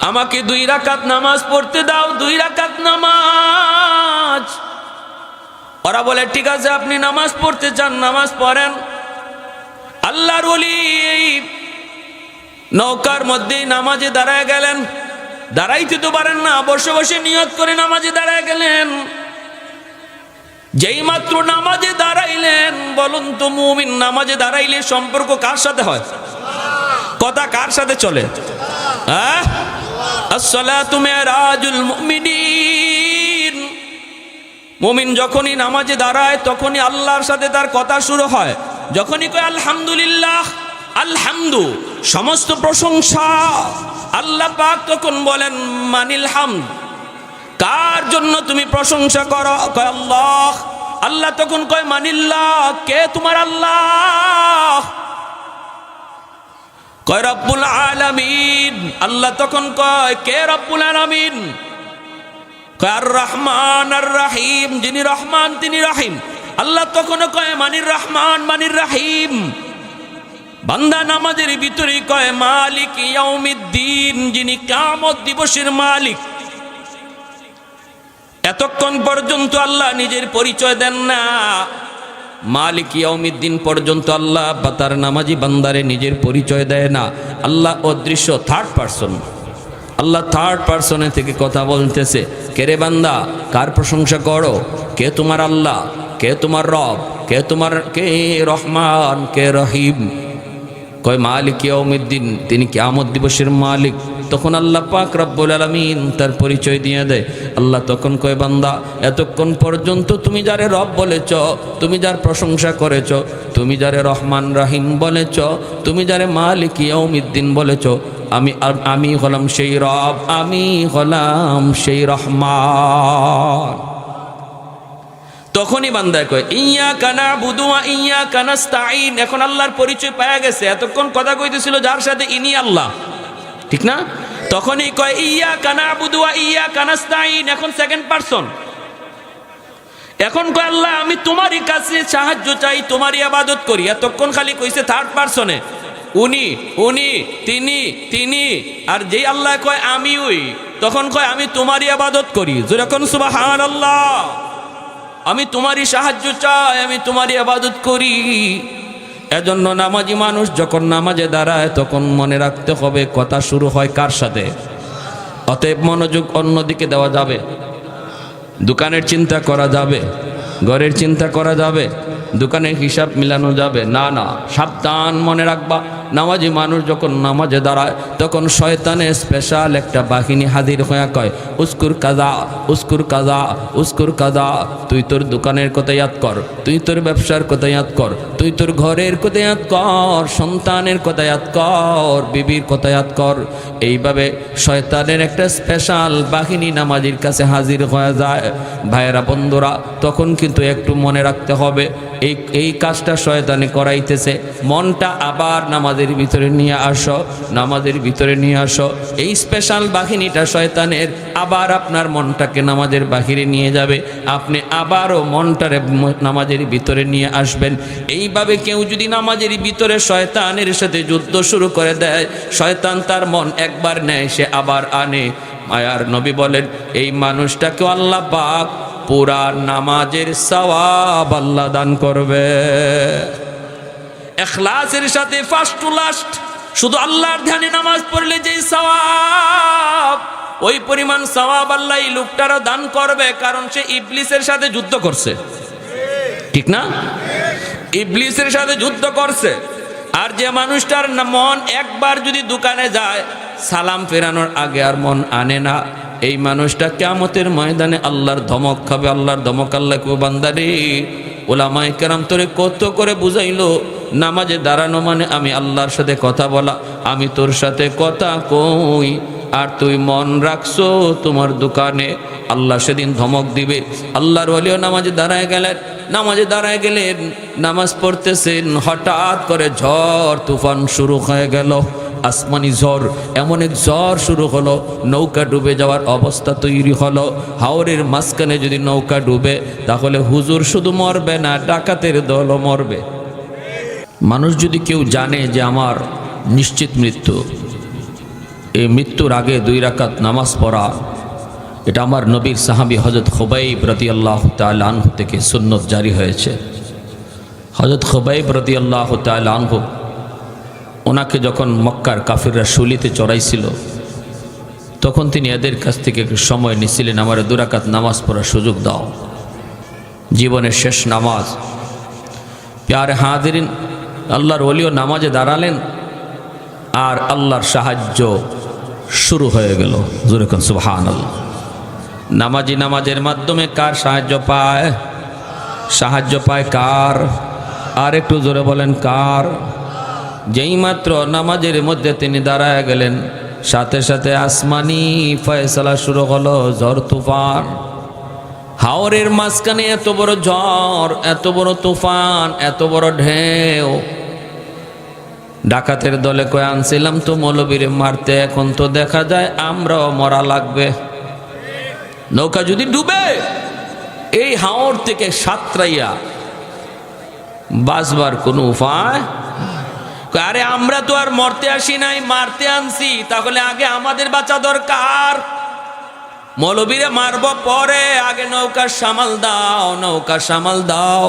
আমাকে 2 রাকাত নামাজ পড়তে দাও, 2 রাকাত নামাজ। ওরা বলে ঠিক আছে আপনি নামাজ পড়তে চান নামাজ পড়েন। আল্লাহর ওলি নৌকার মধ্যে নামাজে দাঁড়ায় গেলেন। দাঁড়াইতে তো পারেন না, বসে বসে নিয়ত করে নামাজে দাঁড়ায় গেলেন। যেই মাত্র নামাজে দাঁড়াইলেন, বলুন তো মুমিন নামাজে দাঁড়াইলে সম্পর্ক কার সাথে হয়? কথা কার সাথে চলে? আসসালাতু মিরাজুল মুমিনিন। মুমিন যখনই নামাজে দাঁড়ায় তখনই আল্লাহর সাথে তার কথা শুরু হয়। যখনই কয় আলহামদুলিল্লাহ, আলহামদু সমস্ত প্রশংসা আল্লাহ পাক, তখন বলেন মানিল হামদ, কার জন্য তুমি প্রশংসা করো? কয় আল্লাহ। আল্লাহ তখন কয় মানিল্লাহ, কে তোমার আল্লাহ? কয় রব্বুল আলামিন। আল্লাহ তখন কয় কে রব্বুল আলামিন? কয় আর রহমান আর রাহিম, যিনি রহমান তিনি রাহিম। আল্লাহ তখন কয় মানির রহমান মানির রাহিম। বান্দা নামাজের ভিতরে কয় মালিক ইয়াউমিদ্দিন, যিনি কিয়ামত দিবসের মালিক। এতক্ষণ পর্যন্ত আল্লাহ নিজের পরিচয় দেন না। মালিক ইয়াউমিদ্দিন পর্যন্ত আল্লাহ বা তার নামাজি বান্দারে নিজের পরিচয় দেয় না। আল্লাহ অদৃশ্য, থার্ড পারসন। আল্লাহ থার্ড পারসনে থেকে কথা বলতেছে, কে রে বান্দা কার প্রশংসা করো? কে তোমার আল্লাহ? কে তোমার রব? কে রহমান, কে রহিম? কয় মালিক ইয়াউমিদ্দিন, তিনি কিয়ামত দিবসের মালিক। তখন আল্লাহ পাক রব্বুল আলামিন তার পরিচয় দিয়ে দেয়। আল্লাহ তখন কয় বান্দা এতক্ষণ পর্যন্ত তুমি যারে রব বলেছ, তুমি যার প্রশংসা করেছ, তুমি যারে রহমান রাহিম বলেছ, তুমি যারে মালিক ইয়াউমিদ্দিন বলেছ, আমি হলাম সেই রব, আমি হলাম সেই রহমান। তখনই বান্দায় কয় ইয়্যাকা না'বুদু ওয়া ইয়্যাকা নাস্তাঈন। এখন আল্লাহর পরিচয় পাওয়া গেছে। এতক্ষণ কথা কইতেছিল যার সাথে, ইনি আল্লাহ, ঠিক না? তখনই কয় ইয়্যাকা না'বুদু ওয়া ইয়্যাকা নাস্তাঈন। এখন সেকেন্ড পারসন। এখন কয় আল্লাহ আমি তোমারই কাছে সাহায্য চাই, তোমারই ইবাদত করি। এতক্ষণ খালি কইছে থার্ড পারসনে, উনি, উনি, তিনি। আর যেই আল্লাহ কয় আমি ওই, তখন কয় আমি তোমারই ইবাদত করি। যখন সুবহানাল্লাহ, আমি তোমারই সাহায্য চাই, আমি তোমারই ইবাদত করি। এজন্য নামাজি মানুষ যখন নামাজে দাঁড়ায় তখন মনে রাখতে হবে কথা শুরু হয় কার সাথে। অতএব মনোযোগ অন্যদিকে দেওয়া যাবে। দোকানের চিন্তা করা যাবে, ঘরের চিন্তা করা যাবে, দোকানের হিসাব মিলানো যাবে না। না, সাবধান, মনে রাখবা নামাজি মানুষ যখন নামাজে দাঁড়ায় তখন শয়তানের স্পেশাল একটা বাহিনী হাজির হয়ে কয় উস্কুর কাজা, উস্কুর কাজা, উস্কুর কাজা। তুই তোর দোকানের কথা ইয়াদ কর, তুই তোর ব্যবসার কথা ইয়াদ কর, তুই তোর ঘরের কথা ইয়াদ কর, সন্তানের কথা ইয়াদ কর, বিবির কথা ইয়াদ কর। এইভাবে শয়তানের একটা স্পেশাল বাহিনী নামাজির কাছে হাজির হয়ে যায়। ভাইয়েরা বন্ধুরা, তখন কিন্তু একটু মনে রাখতে হবে এই কাজটা শয়তানি করাইতেছে। মনটা আবার নামাজের ভিতরে নিয়ে আসো, নামাজের ভিতরে নিয়ে আসো। এই স্পেশাল বাহিনীটা শয়তানের আবার আপনার মনটাকে নামাজের বাহিরে নিয়ে যাবে, আপনি আবারও মনটারে নামাজের ভিতরে নিয়ে আসবেন। এইভাবে কেউ যদি নামাজের ভিতরে শয়তানের সাথে যুদ্ধ শুরু করে দেয়, শয়তান তার মন একবার নেয়, সে আবার আনে। মায়ার নবী বলেন এই মানুষটাকে আল্লাহ পাক পুরা নামাজের সওয়াব আল্লাহ দান করবে। ইখলাসের সাথে ফার্স্ট টু লাস্ট শুধু আল্লাহর ধ্যানে নামাজ পড়লে যে সওয়াব, ওই পরিমাণ সওয়াব আল্লাহ এই লোকটারও দান করবে, কারণ সে ইবলিসের সাথে যুদ্ধ করছে, ঠিক না? ইবলিসের সাথে যুদ্ধ করছে। আর যে মানুষটার মন একবার যদি দোকানে যায়, সালাম ফেরানোর আগে আর মন আনে না, এই মানুষটা কিয়ামতের ময়দানে আল্লাহর ধমক খাবে। আল্লাহর ধমক আল্লাহ কো বান্দারে, ওলামায়ে কেরাম তোরে কত করে বুঝাইলো নামাজে দাঁড়ানো মানে আমি আল্লাহর সাথে কথা বলা। আমি তোর সাথে কথা কই আর তুই মন রাখছো তোমার দোকানে। আল্লাহ সেদিন ধমক দিবে। আল্লাহর ওলিও নামাজে দাঁড়ায় গেলেন, নামাজে দাঁড়ায় গেলেন, নামাজ পড়তেছেন, হঠাৎ করে ঝড় তুফান শুরু হয়ে গেল। আসমানি ঝড়, এমন এক ঝড় শুরু হলো, নৌকা ডুবে যাওয়ার অবস্থা তৈরি হলো। হাওরের মাঝখানে যদি নৌকা ডুবে তাহলে হুজুর শুধু মরবে না, ডাকাতের দলও মরবে। মানুষ যদি কেউ জানে যে আমার নিশ্চিত মৃত্যু, এই মৃত্যুর আগে 2 রাকাত নামাজ পড়া, এটা আমার নবীর সাহাবী হযরত খুবাইব রাদিয়াল্লাহু তাআলা আনহু থেকে সুন্নত জারি হয়েছে। হযরত খুবাইব রাদিয়াল্লাহু তাআলা আনহু, ওনাকে যখন মক্কার কাফিররা শুলিতে চড়াইছিল তখন তিনি এদের কাছ থেকে একটু সময় নিছিলেন, আমার 2 রাকাত নামাজ পড়ার সুযোগ দাও। জীবনের শেষ নামাজ। প্যারে হাজিরিন, আল্লাহর ওলিও নামাজে দাঁড়ালেন আর আল্লাহর সাহায্য শুরু হয়ে গেল। জোরে কোন সুবহানাল্লাহ। নামাজি নামাজের মাধ্যমে কার সাহায্য পায়? সাহায্য পায় কার? আর একটু জোরে বলেন কার? যেই মাত্র নামাজের মধ্যে তিনি দাঁড়ায় গেলেন, সাথে সাথে আসমানি ফয়সালা শুরু হলো, ঝড় তুফান। হাওরের মাঝখানে এত বড় ঝড়, এত বড় তুফান, এত বড় ঢেউ। ডাকাতের দলে কয়ে আনছিলাম তো মৌলবীরে মারতে, এখন তো দেখা যায় আমরাও মরা লাগবে। নৌকা যদি ডুবে এই হাওর থেকে সাঁতরাইয়া বাঁচবার কোনো উপায়? আরে আমরা তো আর মরতে আসি নাই, মারতে আনছি, তাহলে আগে আমাদের বাঁচা দরকার। মৌলবীরে মারব পরে, আগে নৌকা সামাল দাও, নৌকা সামাল দাও।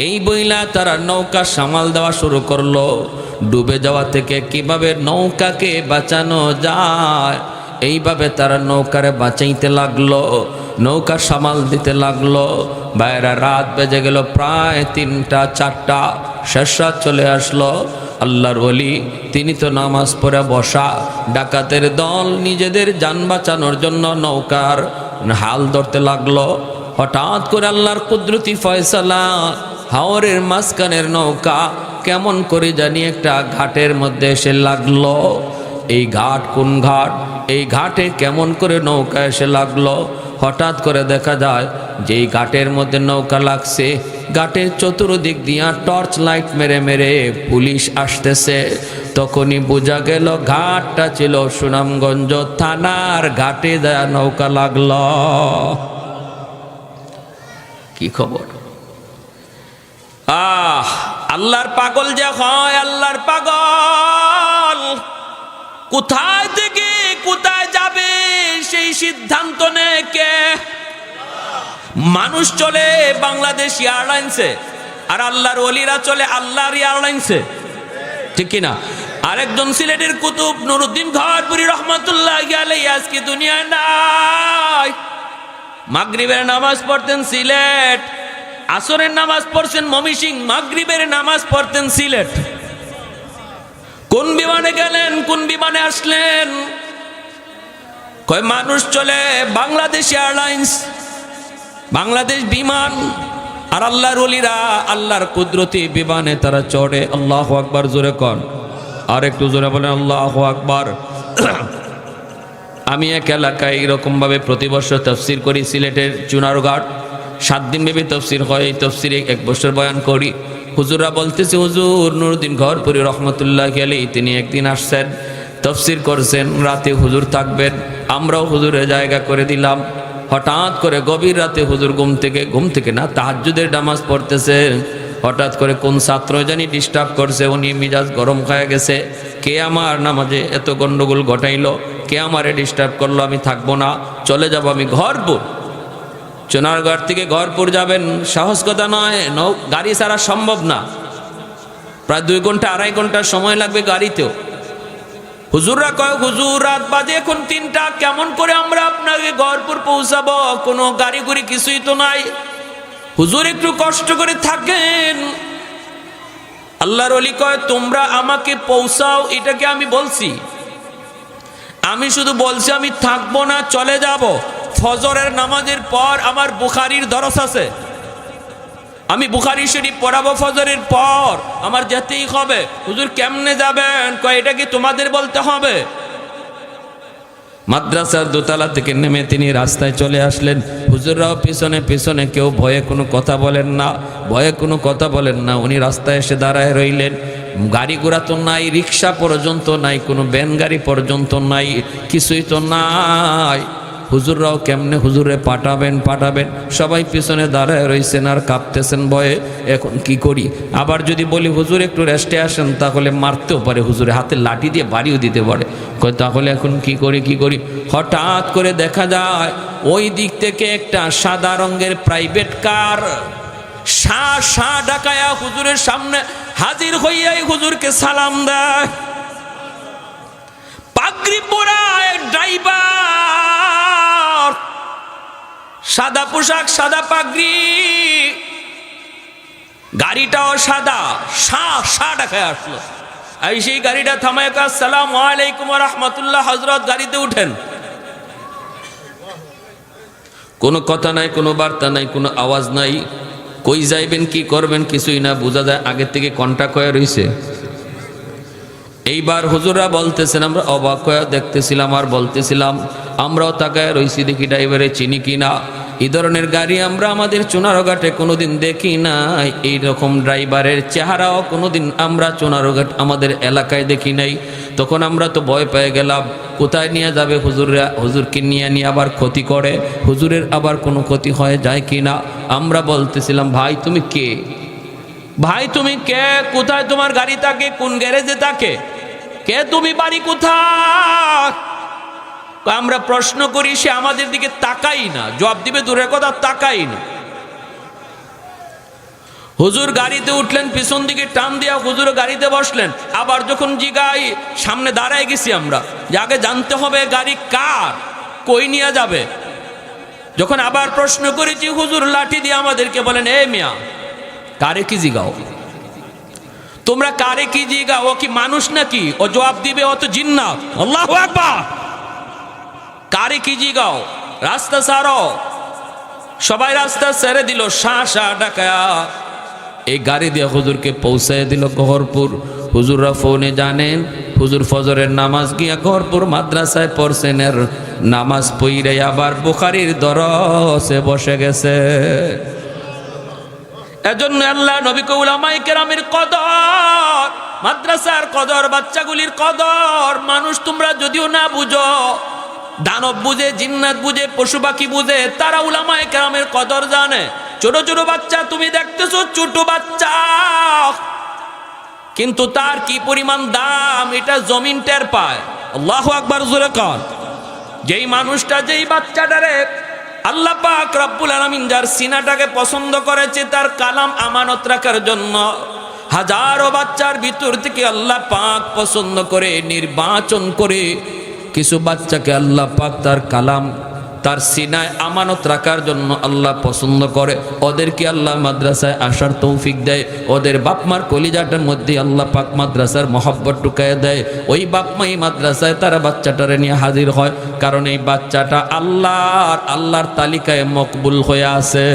এই বইলা তারা নৌকা সামাল দেওয়া শুরু করলো। ডুবে যাওয়া থেকে কিভাবে নৌকাকে বাঁচানো যায় এইভাবে তারা নৌকারে বাঁচাইতে লাগলো, নৌকা সামাল দিতে লাগলো। বাইরে রাত বেজে গেল প্রায় 3টা 4টা, শেষ রাত চলে আসলো। আল্লাহর ওলি তিনি তো নামাজ পড়ে বসা। ডাকাতের দল নিজেদের যান বাঁচানোর জন্য নৌকার হাল ধরতে লাগলো। হঠাৎ করে আল্লাহর কুদরতি ফয়সালা, হাওরের মাঝখানের নৌকা কেমন করে জানি একটা ঘাটের মধ্যে এসে লাগলো। এই ঘাট কোন ঘাট? এই ঘাটে কেমন করে নৌকা এসে লাগলো? হঠাৎ করে দেখা যায় যেই ঘাটের মধ্যে নৌকা লাগছে, ঘাটের চতুর্দিক দিয়া টর্চ লাইট মেরে মেরে পুলিশ আসতেছে। তখনই বোঝা গেল ঘাটটা ছিল সুনামগঞ্জ থানার ঘাটে দেয়া নৌকা লাগলো। কি খবর? আল্লাহর পাগল যে হয়, আল্লাহর পাগল কোথায় থেকে কোথায় যাবে সেই সিদ্ধান্ত নেয় কে? মানুষ চলে বাংলাদেশ এয়ারলাইন্সে, আর আল্লাহর ওলিরা চলে আল্লাহর এয়ারলাইন্সে, ঠিক কিনা? আরেকজন সিলেটের কুতুব নুরুদ্দিন ঘরপুরি রহমাতুল্লাহি আলাইহি আজকে দুনিয়ায় নাই। মাগরিবের নামাজ পড়তেন সিলেট, আসরের নামাজ পড়ছেন ময়মনসিংহ, মাগরিবের নামাজ পড়তেন সিলেট। কোন বিমানে গেলেন, কোন বিমানে আসলেন? কয় মানুষ চলে বাংলাদেশ এয়ারলাইন্স, বাংলাদেশ বিমান। আর আল্লাহর ওলিরা আল্লাহর কুদরতি বিমানে তারা চড়ে। আল্লাহু আকবার, জোরে কন, আর একটু জোরে বলেন আল্লাহু আকবার। আমি এক এলাকায় এরকমভাবে প্রতি বছর তফসির করি, সিলেটের চুনারঘাট 7 দিন ব্যাপী তফসির হয়। এই তফসিরে 1 বছর বয়ান করি। হুজুররা বলতেছে, হুজুর নুরুদ্দিন ঘরপুরি রহমতুল্লাহি আলাইহি তিনি একদিন আসছেন, তফসির করছেন, রাতে হুজুর থাকবেন। আমরাও হুজুরের জায়গা করে দিলাম। হঠাৎ করে গভীর রাতে হুজুর ঘুম থেকে না, তাহাজ্জুদের নামাজ পড়তেছে। হঠাৎ করে কোন ছাত্র জানি ডিস্টার্ব করছে, উনি মিজাজ গরম হয়ে গেছে। কে আমার নামাজে এত গন্ডগোল ঘটাইলো, কে আমারে ডিস্টার্ব করলো, আমি থাকবো না, চলে যাব আমি ঘরপুর। চুনারগড় থেকে ঘরপুর যাবেন সাহস কথা নয়, গাড়ি ছাড়া সম্ভব না। প্রায় 2 ঘন্টা 2.5 ঘন্টা সময় লাগবে গাড়িতেও। হুজুররা কয়, হুজুর রাত বাজে এখন 3টা, কেমন করে আমরা আপনাকে ঘরপুর পৌঁছাবো? কোনো গাড়ি গুড়ি কিছুই তো নাই। হুজুর একটু কষ্ট করে থাকেন। আল্লাহর ওলি কয়, তোমরা আমাকে পৌঁছাও এটাকে আমি বলছি? আমি শুধু বলছি আমি থাকবো না, চলে যাব। ফজরের নামাজের পর আমার বুখারীর দরস আছে, আমি বুখারী শরীফ পড়াবো ফজরের পর, আমার যেতেই হবে। হুজুর কেমনে যাবেন? কয় এটা কি তোমাদের বলতে হবে? মাদ্রাসার দোতলা থেকে নেমে তিনি রাস্তায় চলে আসলেন। হুজুররাও পিছনে পিছনে, কেউ ভয়ে কোনো কথা বলেন না, ভয়ে কোনো কথা বলেন না। উনি রাস্তায় এসে দাঁড়ায় রইলেন। গাড়ি ঘোড়া তো নাই, রিক্সা পর্যন্ত নাই, কোনো ভ্যান গাড়ি পর্যন্ত নাই, কিছুই তো নাই। হুজুররাও কেমনে হুজুরে পাঠাবেন, সবাই পিছনে দাঁড়ায় রয়েছেন আর কাঁপতেছেন ভয়ে। এখন কি করি? আবার যদি বলি হুজুর একটু রেস্টে আসেন, তাহলে মারতেও পারে, হুজুরে হাতে লাঠি দিয়ে বাড়িও দিতে পারে। তাহলে এখন কি করি? হঠাৎ করে দেখা যায় ওই দিক থেকে একটা সাদা রঙের প্রাইভেট কার শা ডাকায়া হুজুরের সামনে হাজির হইয়াই হুজুরকে সালাম দেয়। পাগড়ি পরা এক ড্রাইভার সাদা পোশাক, সাদা পাগড়ি, গাড়িটাও সাদা, ঢাকায় আসলো। আর সেই গাড়িটা থামায়, আসসালামু আলাইকুম ওয়া রাহমাতুল্লাহ, হযরত গাড়িতে উঠেন। কোনো কথা নাই, কোনো বার্তা নাই, কোনো আওয়াজ নাই, কই যাইবেন কি করবেন কিছুই না, বোঝা যায় আগে থেকে কন্টাক্ট হয়ে রয়েছে। এইবার হুজুররা বলতেছেন, আমরা অবাক হয়ে দেখতেছিলাম আর বলতেছিলাম, আমরাও তাকায় রয়েছি দেখি ড্রাইভারে চিনি কিনা। এই ধরনের গাড়ি আমরা আমাদের চুনারঘাটে কোনোদিন দেখি নাই, এইরকম ড্রাইভারের চেহারাও কোনোদিন আমরা চুনারঘাট আমাদের এলাকায় দেখি নাই। তখন আমরা তো ভয় পেয়ে গেলাম, কোথায় নিয়ে যাবে হুজুররা, হুজুরকে নিয়ে আবার ক্ষতি করে, হুজুরের আবার কোনো ক্ষতি হয়ে যায় কি না। আমরা বলতেছিলাম, ভাই তুমি কে, ভাই তুমি কে, কোথায় তোমার গাড়ি থাকে, কোন গ্যারেজে থাকে, কে তুমি, বাড়ি কোথায়? আমরা প্রশ্ন করি, সে আমাদের দিকে তাকাই না, জবাব দিবে দূরের কথা, তাকাই না। হুজুর গাড়িতে উঠলেন, পিছন দিকে টান দিয়া হুজুর গাড়িতে বসলেন। আবার যখন জিগাই, সামনে দাঁড়ায় গেছি আমরা, যে আগে জানতে হবে গাড়ি কার, কই নিয়ে যাবে। যখন আবার প্রশ্ন করেছি, হুজুর লাঠি দিয়ে আমাদেরকে বলেন, এ মিয়া, কারে কি জিগাও, তোমরা কারে কি জিগাও, ও কি মানুষ নাকি, ও জবাব দিবে, ও তো জিন্নাত। আল্লাহু আকবার। কারে কি জিগাও, রাস্তা ছাড়ো। সবাই রাস্তা ছেড়ে দিল, ঢাকায়া এই গাড়ি দিয়ে হুজুরকে পৌঁছায় দিল গহরপুর। হুজুররা ফোনে জানেন, হুজুর ফজরের নামাজ গিয়া গহরপুর মাদ্রাসায় পড়ছেন, এর নামাজ পইরে আবার বুখারীর দরসে বসে গেছে। এজন্য আল্লাহ নবী কে উলামায়ে কেরামের কদর, মাদ্রাসার কদর, বাচ্চাগুলির কদর। মানুষ তোমরা যদিও না বুঝো, দানব বুঝে, জিন্নাত বুঝে, পশু পাখি বুঝে, তারা উলামায়ে কেরামের কদর জানে। ছোট ছোট বাচ্চা তুমি দেখতেছো, ছোট বাচ্চা, কিন্তু তার কি পরিমাণ দাম এটা জমিন টের পায়। আল্লাহু আকবার জোরে কর। যেই মানুষটা, যেই বাচ্চাটারে আল্লাহ পাক রব্বুল আলামিন যার সিনাটাকে পছন্দ করেছে, তার কালাম আমানত রাখার জন্য হাজারো বাচ্চার ভিতর থেকে আল্লাহ পাক পছন্দ করে নির্বাচন করে কিছু বাচ্চাকে আল্লাহ পাক তার কালাম, তার সিনায় আমানত রাখার জন্য আল্লাহ পছন্দ করে। ওদেরকে আল্লাহ মাদ্রাসায় আসার তৌফিক দেয়, ওদের বাপমার কলিজাটার মধ্যে আল্লাহ পাক মাদ্রাসার মহব্বত ঢুকায় দেয়। ওই বাপমাই মাদ্রাসায় তারা বাচ্চাটারে নিয়ে হাজির হয়, কারণ এই বাচ্চাটা আল্লাহর তালিকায় মকবুল হয়ে আছে।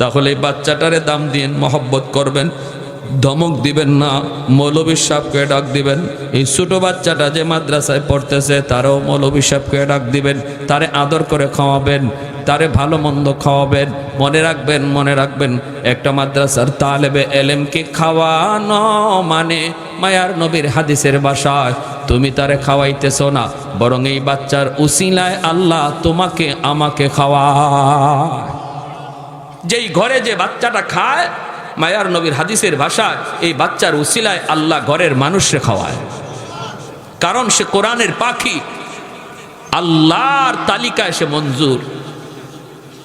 তাহলে এই বাচ্চাটারে দাম দিয়ে মহব্বত করবেন, ধমক দিবেন না, মৌলবী সাহেবকে ডাক দিবেন। এই ছোট বাচ্চাটা যে মাদ্রাসায় পড়তেছে, তারও মৌলবী সাহেবকে ডাক দিবেন, তারে আদর করে খাওয়াবেন, তারে ভালো মন্দ খাওয়াবেন। মনে রাখবেন একটা মাদ্রাসার তালেবে এলেমকে খাওয়ানো মানে মায়ার নবীর হাদিসের ভাষায় তুমি তারে খাওয়াইতেছ না, বরং এই বাচ্চার উসিলায় আল্লাহ তোমাকে আমাকে খাওয়ায়। যেই ঘরে যে বাচ্চাটা খায়, মায়ার নবীর হাদিসের ভাষায় এই বাচ্চার উসিলায় আল্লাহ ঘরের মানুষকে খাওয়ায়, কারণ সে কোরআনের পাখি, আল্লাহর তালিকায় সে মঞ্জুর।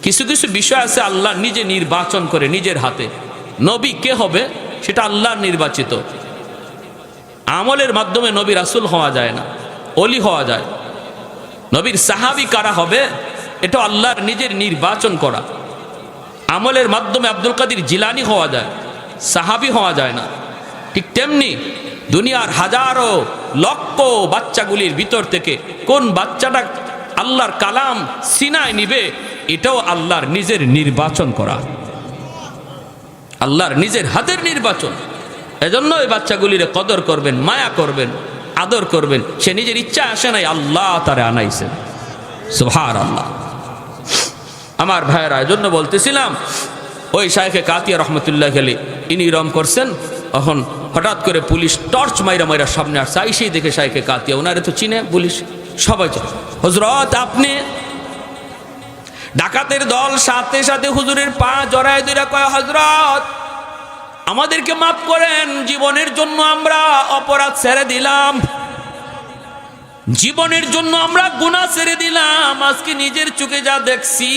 কিছু কিছু বিষয় আছে আল্লাহ নিজে নির্বাচন করে নিজের হাতে। নবী কে হবে সেটা আল্লাহর নির্বাচিত। আমলের মাধ্যমে নবী রাসূল হওয়া যায় না, ওলি হওয়া যায়। নবীর সাহাবী কারা হবে এটা আল্লাহর নিজের নির্বাচন করা। আমলের মাধ্যমে আব্দুল কাদের জিলানী হওয়া যায়, সাহাবী হওয়া যায় না। ঠিক তেমনি দুনিয়ার হাজারো লক্ষ বাচ্চাগুলির ভিতর থেকে কোন বাচ্চাটা আল্লাহর কালাম সিনায় নিবে, এটাও আল্লাহর নিজের নির্বাচন করা, আল্লাহর নিজের হাতের নির্বাচন। এজন্য এই বাচ্চাগুলির কদর করবেন, মায়া করবেন, আদর করবেন। সে নিজের ইচ্ছা আসে নাই, আল্লাহ তারে আনাইছেন। সুবহানাল্লাহ। আমার ভাইয়েরা, এজন্য বলতেছিলাম, ওই শাইখে কাতিয়া রহমতুল্লাহ আলাইহি ইনি রম করছেন। এখন হঠাৎ করে পুলিশ টর্চ মাইরা সামনে আসছে, আইসেই দেখে শাইখে কাতিয়া, ওনারে তো চিনে পুলিশ, সবাই চিনে। হযরত আপনি, ডাকাতের দল সাথে সাথে হুজুরের পা জড়ায় ধরে কয়, হযরত আমাদেরকে মাফ করেন, জীবনের জন্য আমরা অপরাধ ছেড়ে দিলাম, জীবনের জন্য আমরা গুনাহ ছেড়ে দিলাম, আজকে নিজের চোখে যা দেখছি।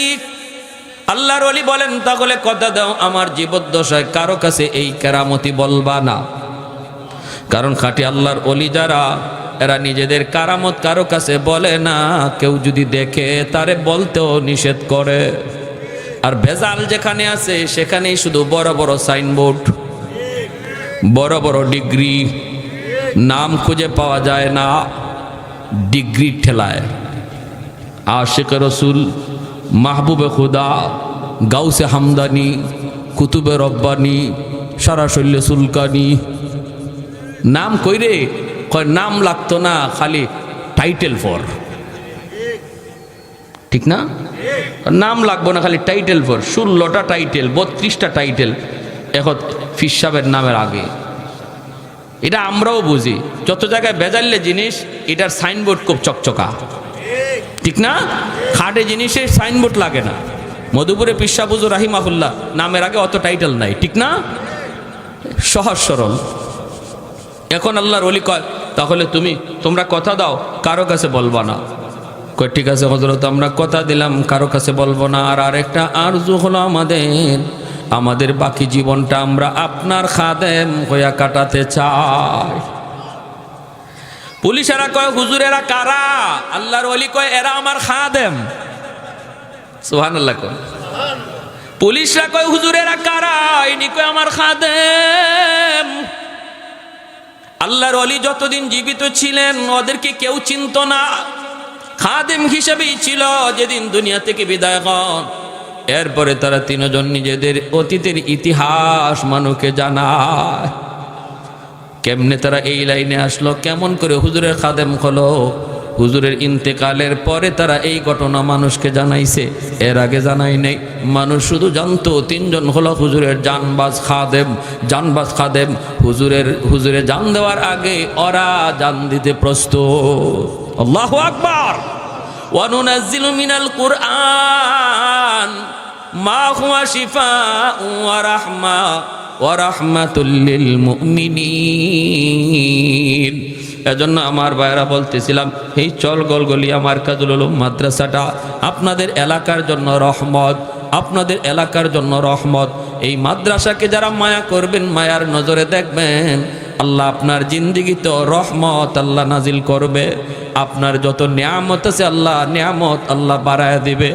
আল্লাহর ওলি বলেন, তাহলে কথা দাও আমার জীবদ্দশায় কারো কাছে এই কেরামতি বলবা না। কারণ খাঁটি আল্লাহর ওলি যারা, এরা নিজেদের কারামত কারো কাছে বলে না, কেউ যদি দেখে তারে বলতেও নিষেধ করে। আর ভেজাল যেখানে আছে সেখানেই শুধু বড় বড় সাইনবোর্ড, বড় বড় ডিগ্রি, নাম খুঁজে পাওয়া যায় না, ডিগ্রি ঠেলায়। আশিক রসুল, মাহবুবে খুদা, গাউসে হামদানি, কুতুবে রব্বানি, সারা শৈল্য সুলকানি, নাম কইরে কয় নাম লাগতো না, খালি টাইটেল ফর, ঠিক না? নাম লাগবো না, খালি টাইটেল ফর। 16টা টাইটেল, 32টা টাইটেল এখন ফিস সাহেবের নামের আগে। এটা আমরাও বুঝি, যত জায়গায় বেজাল্লে জিনিস এটার সাইনবোর্ড খুব চকচকা, ঠিক না? খাটে জিনিসের সাইনবোর্ড লাগে না। মধুপুরে পিসা বুজু রাহিমাহুল্লাহ নামের আগে অত টাইটেল নাই, ঠিক না? সহজ সরল। এখন আল্লাহর ওলি কয় তাহলে তোমরা কথা দাও, কারো কাছে বলবা না। কয় ঠিক আছে হযরত, আমরা কথা দিলাম কারো কাছে বলবো না। আর আরেকটা আরজু হলো আমাদের বাকি জীবনটা আমরা আপনার খাদেম হইয়া কাটাতে চাই। পুলিশেরা কয় হুজুরেরা কারা? আল্লাহর ওলি কয় এরা আমার খাদেম। সুবহানাল্লাহ কয়। পুলিশরা কয় হুজুরেরা কারা? ইনি কয় আমার খাদেম। আল্লাহর ওলি যতদিন জীবিত ছিলেন ওদেরকে কেউ চিনত না, খাদেম হিসেবেই ছিল। যেদিন দুনিয়া থেকে বিদায় হন এরপরে তারা তিনজন নিজেদের অতীতের ইতিহাস মানুষকে জানায়। কেমনে তারা এই লাইনে আসলো, কেমন করে হুজুরের খাদেম হলো, হুজুরের ইন্তেকালের পরে তারা এই ঘটনা মানুষকে জানাইছে, এর আগে জানাই নাই। মানুষ শুধু জানতো তিনজন হলো হুজুরের জানবাজ খাদেম। হুজুরে জান দেওয়ার আগে ওরা জান দিতে প্রস্তুত। আল্লাহু আকবার। ওয়া নুনাজ্জিলু মিনাল কুরআন মা হুয়া শিফাউন ওয়া রাহমাতুল লিল মুমিনিন। এজন্য আমার ভাইরা বলতেছিলাম, এই চল গলগলিয়া মার্কাজুল উলুম মাদ্রাসাটা আপনাদের এলাকার জন্য রহমত, আপনাদের এলাকার জন্য রহমত। এই মাদ্রাসাকে যারা মায়া করবেন, মায়ার নজরে দেখবেন, আল্লাহ আপনার জিন্দিগিতে রহমত আল্লাহ নাজিল করবে। আপনার যত নিয়ামত আছে নিয়ামত আল্লাহ বাড়ায় দিবে।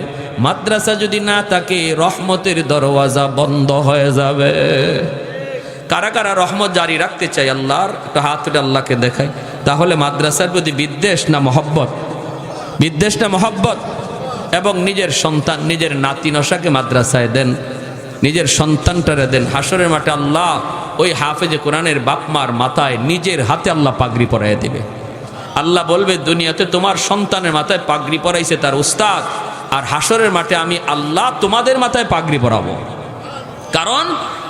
মাদ্রাসা যদি না থাকে রহমতের দরওয়াজা বন্ধ হয়ে যাবে। কারা কারা রহমত জারি রাখতে চাই আল্লাহর? একটু হাত তুলে আল্লাহকে দেখাই। তাহলে মাদ্রাসার প্রতি বিদ্বেষ না মহব্বত? বিদ্বেষ না মহব্বত? এবং নিজের সন্তান, নিজের নাতি নশাকে মাদ্রাসায় দেন, নিজের সন্তানটারে দেন। হাসরের মাঠে আল্লাহ ওই হাফেজে কোরআনের বাপমার মাথায় নিজের হাতে আল্লাহ পাগড়ি পরাইয়া দিবে। আল্লাহ বলবে দুনিয়াতে তোমার সন্তানের মাথায় পাগড়ি পরাইছে তার উস্তাদ, আর হাসরের মাঠে আমি আল্লাহ তোমাদের মাথায় পাগড়ি পরাবো। কারণ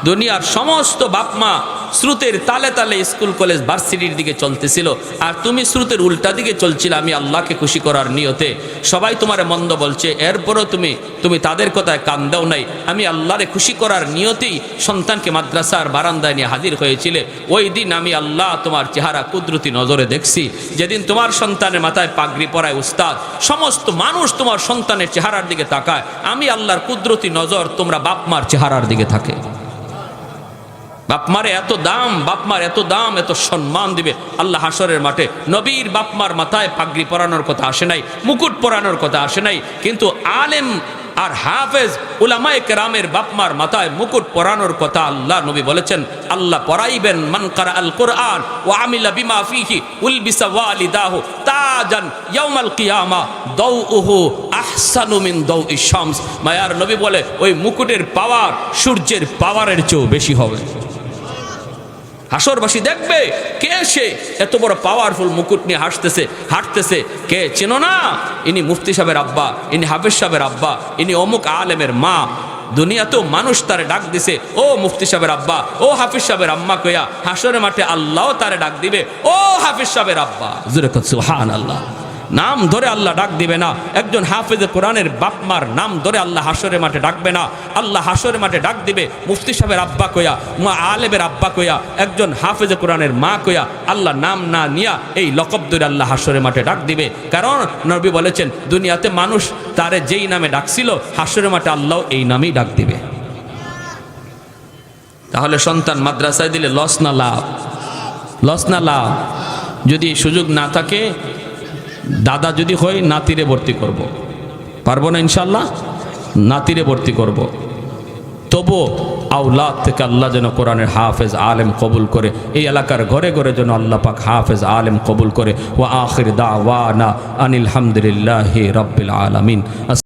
দুনিয়ার সমস্ত বাপমা স্রোতের তালে তালে স্কুল কলেজ ভার্সিটির দিকে চলতেছিল, আর তুমি স্রোতের উল্টা দিকে চলছিল আমি আল্লাহকে খুশি করার নিয়তে। সবাই তোমারে মন্দ বলছে, এরপরও তুমি তাদের কথায় কান দাও নাই। আমি আল্লাহরে খুশি করার নিয়তেই সন্তানকে মাদ্রাসার বারান্দায় নিয়ে হাজির হয়েছিলে। ওই দিন আমি আল্লাহ তোমার চেহারা কুদরতি নজরে দেখছি। যেদিন তোমার সন্তানের মাথায় পাগড়ি পরায় উস্তাদ, সমস্ত মানুষ তোমার সন্তানের চেহারার দিকে তাকায়, আমি আল্লাহর কুদরতি নজর তোমরা বাপমার চেহারার দিকে থাকে। বাপমারে এত দাম, বাপমার এত দাম, এত সম্মান দিবে আল্লাহ হাসরের মাঠে। নবীর বাপমার মাথায় পাগড়ি পরানোর কথা আসে নাই, মুকুট পরানোর কথা আসে নাই, কিন্তু আলেম আর হাফেজ উলামায়ে কেরামের বাপমার মাথায় মুকুট পরানোর কথা আল্লাহ নবী বলেছেন। আল্লাহ পরাইবেন মান কারা আল কোরআন ওয়া আমিলা বিমা ফিহি উলবিসা ওয়ালিদাহু তাজান ইয়াউমাল কিয়ামা দাউহু আহসানু মিন দাউইশ শামস। মায়ার নবী বলে ওই মুকুটের পাওয়ার সূর্যের পাওয়ারের চেয়েও বেশি হবে। হাসরবাসী দেখবে কে সে এত বড় পাওয়ারফুল মুকুট নিয়ে হাঁটতেছে। কে চেনো না? ইনি মুফতি সাহেবের আব্বা, ইনি হাফেজ সাহেবের আব্বা, ইনি অমুক আলেমের মা। দুনিয়াতেও মানুষ তারে ডাক দিছে ও মুফতি সাহেবের আব্বা, ও হাফিজ সাহেবের আম্মা কইয়া। হাসরের মাঠে আল্লাহ তারে ডাক দিবে ও হাফিজ সাহেবের আব্বা। জোরে কর সুবহানাল্লাহ। নাম ধরে আল্লাহ ডাক দিবে না। একজন হাফেজে কোরআনের বাপমার নাম ধরে আল্লাহ হাসরের মাঠে ডাকবে না। আল্লাহ হাসরের মাঠে ডাক দিবে মুফতি সাহেবের আব্বা কইয়া, মা আলেমের আব্বা কইয়া, একজন হাফেজে কোরআনের মা কইয়া। আল্লাহ নাম না নিয়া এই লকব ধরে আল্লাহ হাসরের মাঠে ডাক দিবে। কারণ নবী বলেছেন দুনিয়াতে মানুষ তারে যেই নামে ডাকছিল হাসরের মাঠে আল্লাহ এই নামেই ডাক দিবে। তাহলে সন্তান মাদ্রাসায় দিলে লস না লাভ? লস না লাভ? যদি সুযোগ না থাকে, দাদা যদি হয় নাতিরে ভর্তি করব। পারবো না ইনশাল্লাহ, নাতিরে ভর্তি করব। তবু আওলাদ থেকে আল্লাহ যেন কোরআনের হাফেজ আলেম কবুল করে, এই এলাকার ঘরে ঘরে যেন আল্লাহ পাক হাফেজ আলেম কবুল করে। ওয়া আখির দাওয়ানা আনিল হামদুলিল্লাহি রাব্বিল আলামিন।